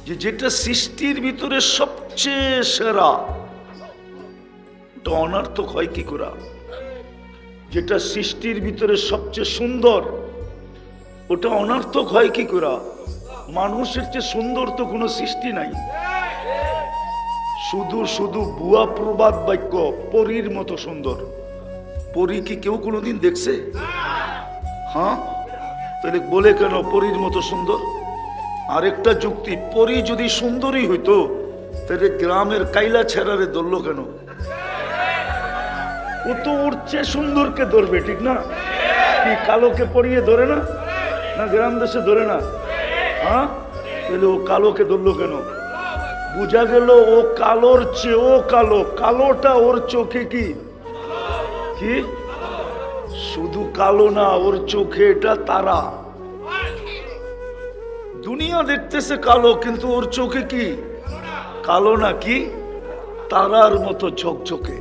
S1: যে যেটা সৃষ্টির ভিতরে সবচেয়ে সেরা ওটা অনর্থক হয় কি করে? যেটা সৃষ্টির ভিতরে সবচেয়ে সুন্দর ওটা অনর্থক হয় কি করে? মানুষের চেয়ে সুন্দর তো কোনো সৃষ্টি নাই। শুধু শুধু ভুয়া প্রবাদ বাক্য, পরীর মতো সুন্দর। পরী কি কেউ কোনোদিন দেখছে? হ্যাঁ, তাহলে বলে কেন পরীর মতো সুন্দর? আরেকটা যুক্তি, পরী যদি সুন্দরী হইতো তাহলে গ্রামের কাইলা ছেড়ারে ধরলো কেন? ও তো ওর চেয়ে সুন্দরকে ধরবে, ঠিক না? কি কালোকে পরিয়ে ধরে না? না গ্রাম দেশে ধরে না? হ্যাঁ, তাহলে ও কালোকে ধরলো কেন? বুঝা গেল ও কালোর চেয়েও কালো। কালোটা ওর চোখে কি কি শুধু কালো না, ওর চোখে এটা তারা। দুনিয়া দেখতেছে কালো, কিন্তু ওর চোখে কি কালো না, কি তারার মতো ঝকঝকে।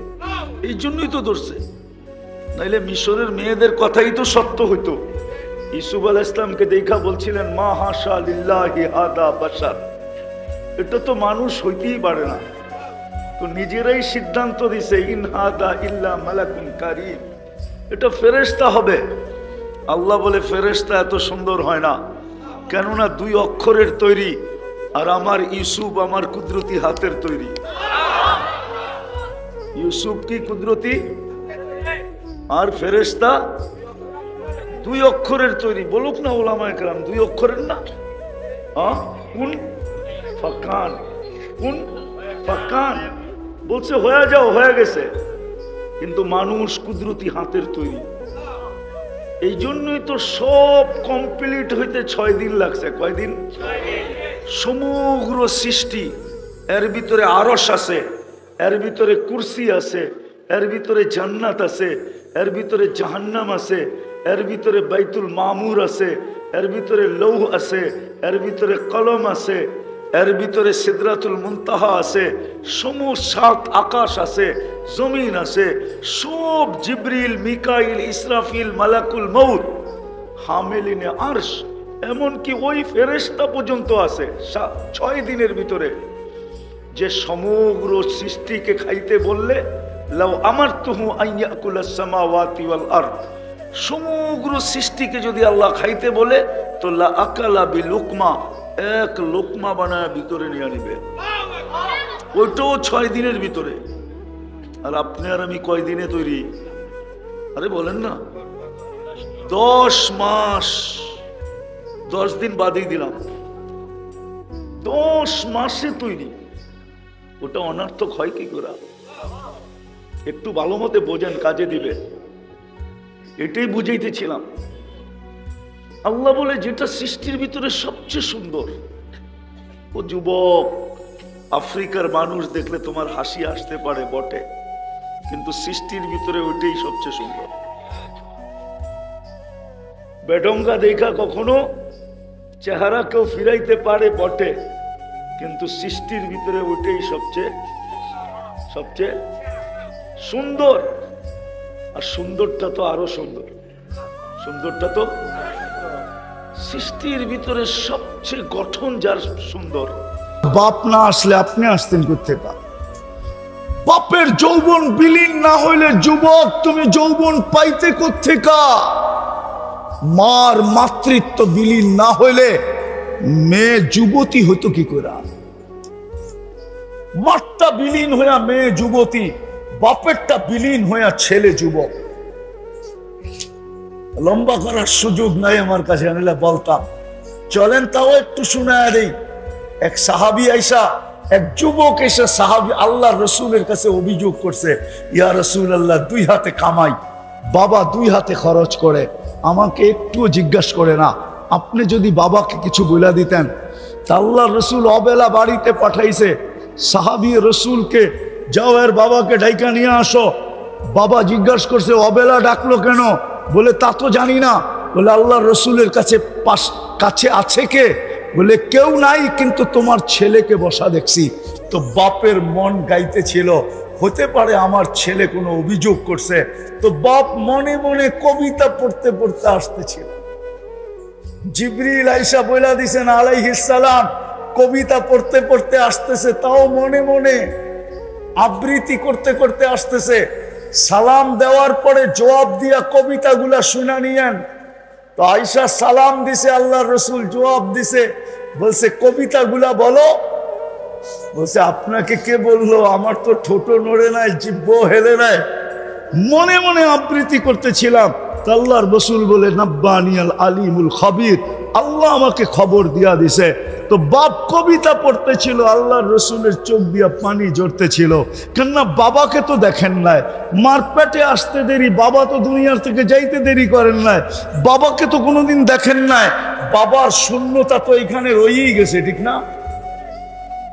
S1: এই জন্যই তো ধরছে, নাইলে মিশরের মেয়েদের কথাই তো সত্য হইতো। ইউসুফ আলাইহিস সালামকে দেখা বলছিলেন মা হাশা লিল্লাহি হাদা বাশার, এটা তো মানুষ হইতেই পারে না। তো নিজেরাই সিদ্ধান্ত দিছে ইন হাদা ইল্লা মালাকুন কারীম, এটা ফেরেশতা হবে। আল্লাহ বলে ফেরেশতা এত সুন্দর হয় না, কেননা 2 অক্ষরের তৈরি, আর আমার ইউসুফ আমার কুদরতি হাতের তৈরি। ইউসুফ কি কুদরতি, আর ফেরেশতা 2 অক্ষরের তৈরি। বলুক না ওলামায়ে কেরাম, 2 অক্ষরের না? কুন ফাকান, কুন ফাকান বলছে হয়ে যাও, হয়ে গেছে। কিন্তু মানুষ কুদরতি হাতের তৈরি। এই জন্যই তো সব কমপ্লিট হইতে 6 দিন লাগছে। কয়দিন? সমগ্র সৃষ্টি, এর ভিতরে আরশ আছে, এর ভিতরে কুরসি আছে, এর ভিতরে জান্নাত আছে, এর ভিতরে জাহান্নাম আছে, এর ভিতরে বাইতুল মামুর আছে, এর ভিতরে লৌহ আছে, এর ভিতরে কলম আছে, এর ভিতরে সিদরাতুল মুনতাহা আছে, 7 আকাশ আছে, জমিন আছে, সব জিবরিল, মিকাইল, ইসরাফিল, মালাকুল মউত, হামিলিনে আরশ, এমনকি ওই ফেরেশতা পর্যন্ত আছে 6 দিনের ভিতরে। যে সমগ্র সৃষ্টিকে খাইতে বললে লাউ আমারতুহু আন ইয়াকুলাস সামাওয়াতি ওয়াল আরদ, সমগ্র সৃষ্টিকে যদি আল্লাহ খাইতে বলে তো লা আকালা বিলুকমা, 1 লোকমা বানায় ভিতরে নিয়ে নিবে। ওইটাও 6 দিনের ভিতরে। আর আপনি আর আমি কয় দিনে তৈরি? আরে বলেন না, 10 মাস, 10 দিন বাদই দিলাম, 10 মাসে তৈরি। ওটা অনর্থক হয় কি করে? একটু ভালো মতে বোঝেন, কাজে দিবে। এটাই বুঝাইতেছিলাম। আল্লাহ বলে যেটা সৃষ্টির ভিতরে সবচেয়ে সুন্দর। ও যুবক, আফ্রিকার মানুষ দেখলে তোমার হাসি আসতে পারে বটে, কিন্তু সৃষ্টির ভিতরে ওইটাই সবচেয়ে সুন্দর। বেডঙ্গা দেখা কখনো চেহারা কেউ ফিরাইতে পারে বটে, কিন্তু সৃষ্টির ভিতরে ওইটাই সবচেয়ে সুন্দর। আর সুন্দরটা তো আরো সুন্দর, সুন্দরটা তো সৃষ্টির ভিতরে সবচেয়ে গঠন যার সুন্দর। বাপ না আসলে আপনি আসতেন কোথেকে? বাপের যৌবন বিলীন না হইলে যুবক তুমি যৌবন পাইতে কোথেকে? মার মাতৃত্ব বিলীন না হইলে মেয়ে যুবতী হইতো কি করে? মারটা বিলীন হইয়া মেয়ে যুবতী, বাপেরটা বিলীন হইয়া ছেলে যুবক। লম্বা করার সুযোগ নাই আমার কাছে, আনিলে বলতাম। চলেন তাও একটু শোনায় দেই। এক সাহাবী আইসা, এক যুবক এসে সাহাবী আল্লাহ রসুলের কাছে অভিযোগ করছে, ইয়া রাসূলুল্লাহ, 2 হাতে কামাই, বাবা 2 হাতে খরচ করে, আমাকে একটু জিজ্ঞাসা করে না, আপনি যদি বাবাকে কিছু বলে দিতেন। তা আল্লাহ রসুল অবেলা বাড়িতে পাঠাইছে সাহাবী রসুলকে, যাও এর বাবাকে ডাইকা নিয়ে আসো। বাবা জিজ্ঞাসা করছে অবেলা ডাকলো কেন? বলে তা তো জানি না। বলে আল্লাহ রসুলের কাছে আছে কে? বলে কেউ নাই, কিন্তু তোমার ছেলেকে বসা দেখছি। তো বাপের মন গাইতেছিল, হতে পারে আমার ছেলে কোনো অভিযোগ করছে। তো বাপ মনে মনে কবিতা পড়তে পড়তে আসতেছিল। জিবরিল আইসা বইলা দিছেন আলাইহিস সালাম, কবিতা পড়তে পড়তে আসতেছে, তাও মনে মনে আবৃত্তি করতে করতে আসতেছে। সালাম দেওয়ার পরে জবাব দিয়া কবিতাগুলা শুনা নিয়েন। তো আয়েশা সালাম দিছে, আল্লাহ রসুল জবাব দিছে, বলছে কবিতাগুলা বলো। বলছে আপনাকে কে বললো? আমার তো ঠোঁটো নড়ে নাই, জিহ্ব হেলে নাই, মনে মনে আবৃত্তি করতেছিলাম। আল্লাহর রসুল বলে নাব্বানিয়াল আলিমুল খাবির, আল্লাহ আমাকে খবর দিয়া দিছে। তো বাপ কবিতা পড়তেছিল, আল্লাহর রসুলের চোখ দিয়া পানি ঝরতেছিল। কেননা বাবাকে তো দেখেন নাই, মার পেটে আসতে দেরি, বাবা তো দুনিয়ার থেকে যাইতে দেরি করেন নাই, বাবাকে তো কোনোদিন দেখেন নাই। বাবার শূন্যতা তো এখানে রয়েই গেছে, ঠিক না?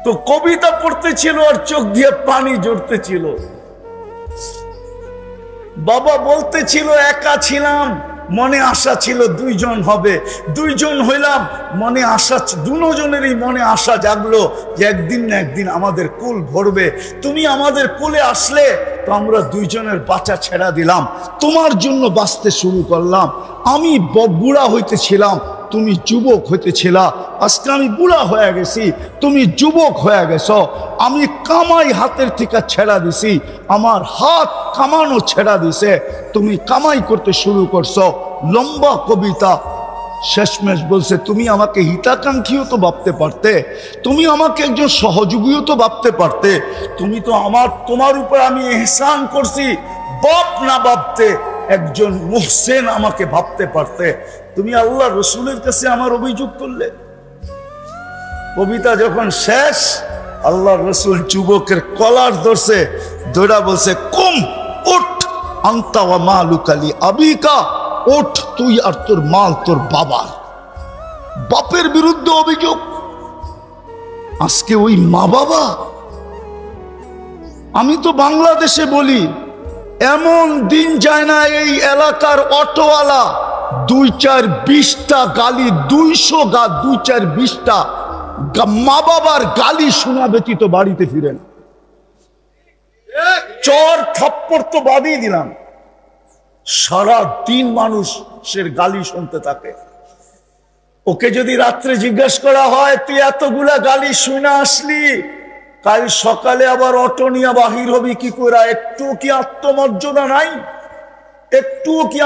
S1: তো কবিতা পড়তেছিল আর চোখ দিয়ে পানি ঝরতেছিল। বাবা বলতেছিল একা ছিলাম, মনে আশা ছিল 2 জন হবে, 2 জন হইলাম, মনে আশা, দুজনেরই মনে আশা জাগলো যে একদিন না একদিন আমাদের কুল ভরবে। তুমি আমাদের কুলে আসলে তো আমরা 2 জনের বাচ্চা ছেড়া দিলাম, তোমার জন্য বাঁচতে শুরু করলাম। আমি বুড়া হইতেছিলাম, তুমি যুবক হইতেছিলা, আজকে আমি বুড়া হয়ে গেছি, তুমি যুবক হয়ে গেছো। আমি কামাই হাতের থেকে ছেড়া দিছি, আমার হাত কামানো ছেড়া দিছে, তুমি কামাই করতে শুরু করছো। লম্বা কবিতা। শেষমেশ বলছে, তুমি আমাকে হিতাকাঙ্ক্ষীও তো ভাবতে পারতে, তুমি আমাকে একজন সহযোগীও তো ভাবতে পারতে, তুমি তো তোমার উপর আমি ইহসান করছি, বাপ না ভাবতে একজন মুহসিন আমাকে ভাবতে পারতে, তুমি আল্লাহ রসুলের কাছে আমার অভিযোগ করলে। কবিতা যখন শেষ, আল্লাহ রসুল যুবকের কলার ধরছে, ধরা বলছে, কুম উঠ, আনতা ওয়া মালুকা লি আবিকা, ওঠ, তুই আর তোর মাল তোর বাবার। বাপের বিরুদ্ধে অভিযোগ। আজকে ওই মা বাবা, আমি তো বাংলাদেশে বলি, এমন দিন যায় না এই এলাকার অটোওয়ালা 2-4-20টা গালি, 200-2-4-20টা মা বাবার গালি শোনা ব্যতীত বাড়িতে ফিরেন। চর থাপ্পড় তো বাদই দিলাম, সারা দিন মানুষের গালি শুনতে থাকে। ওকে যদি রাত্রে জিজ্ঞাসা করা হয়, তুই এতগুলা গালি শুনে আসলি, কাল সকালে আবার অটো নিয়ে বাহির হবি কি করে? একটু কি আত্মমর্যাদা নাই? একটু কি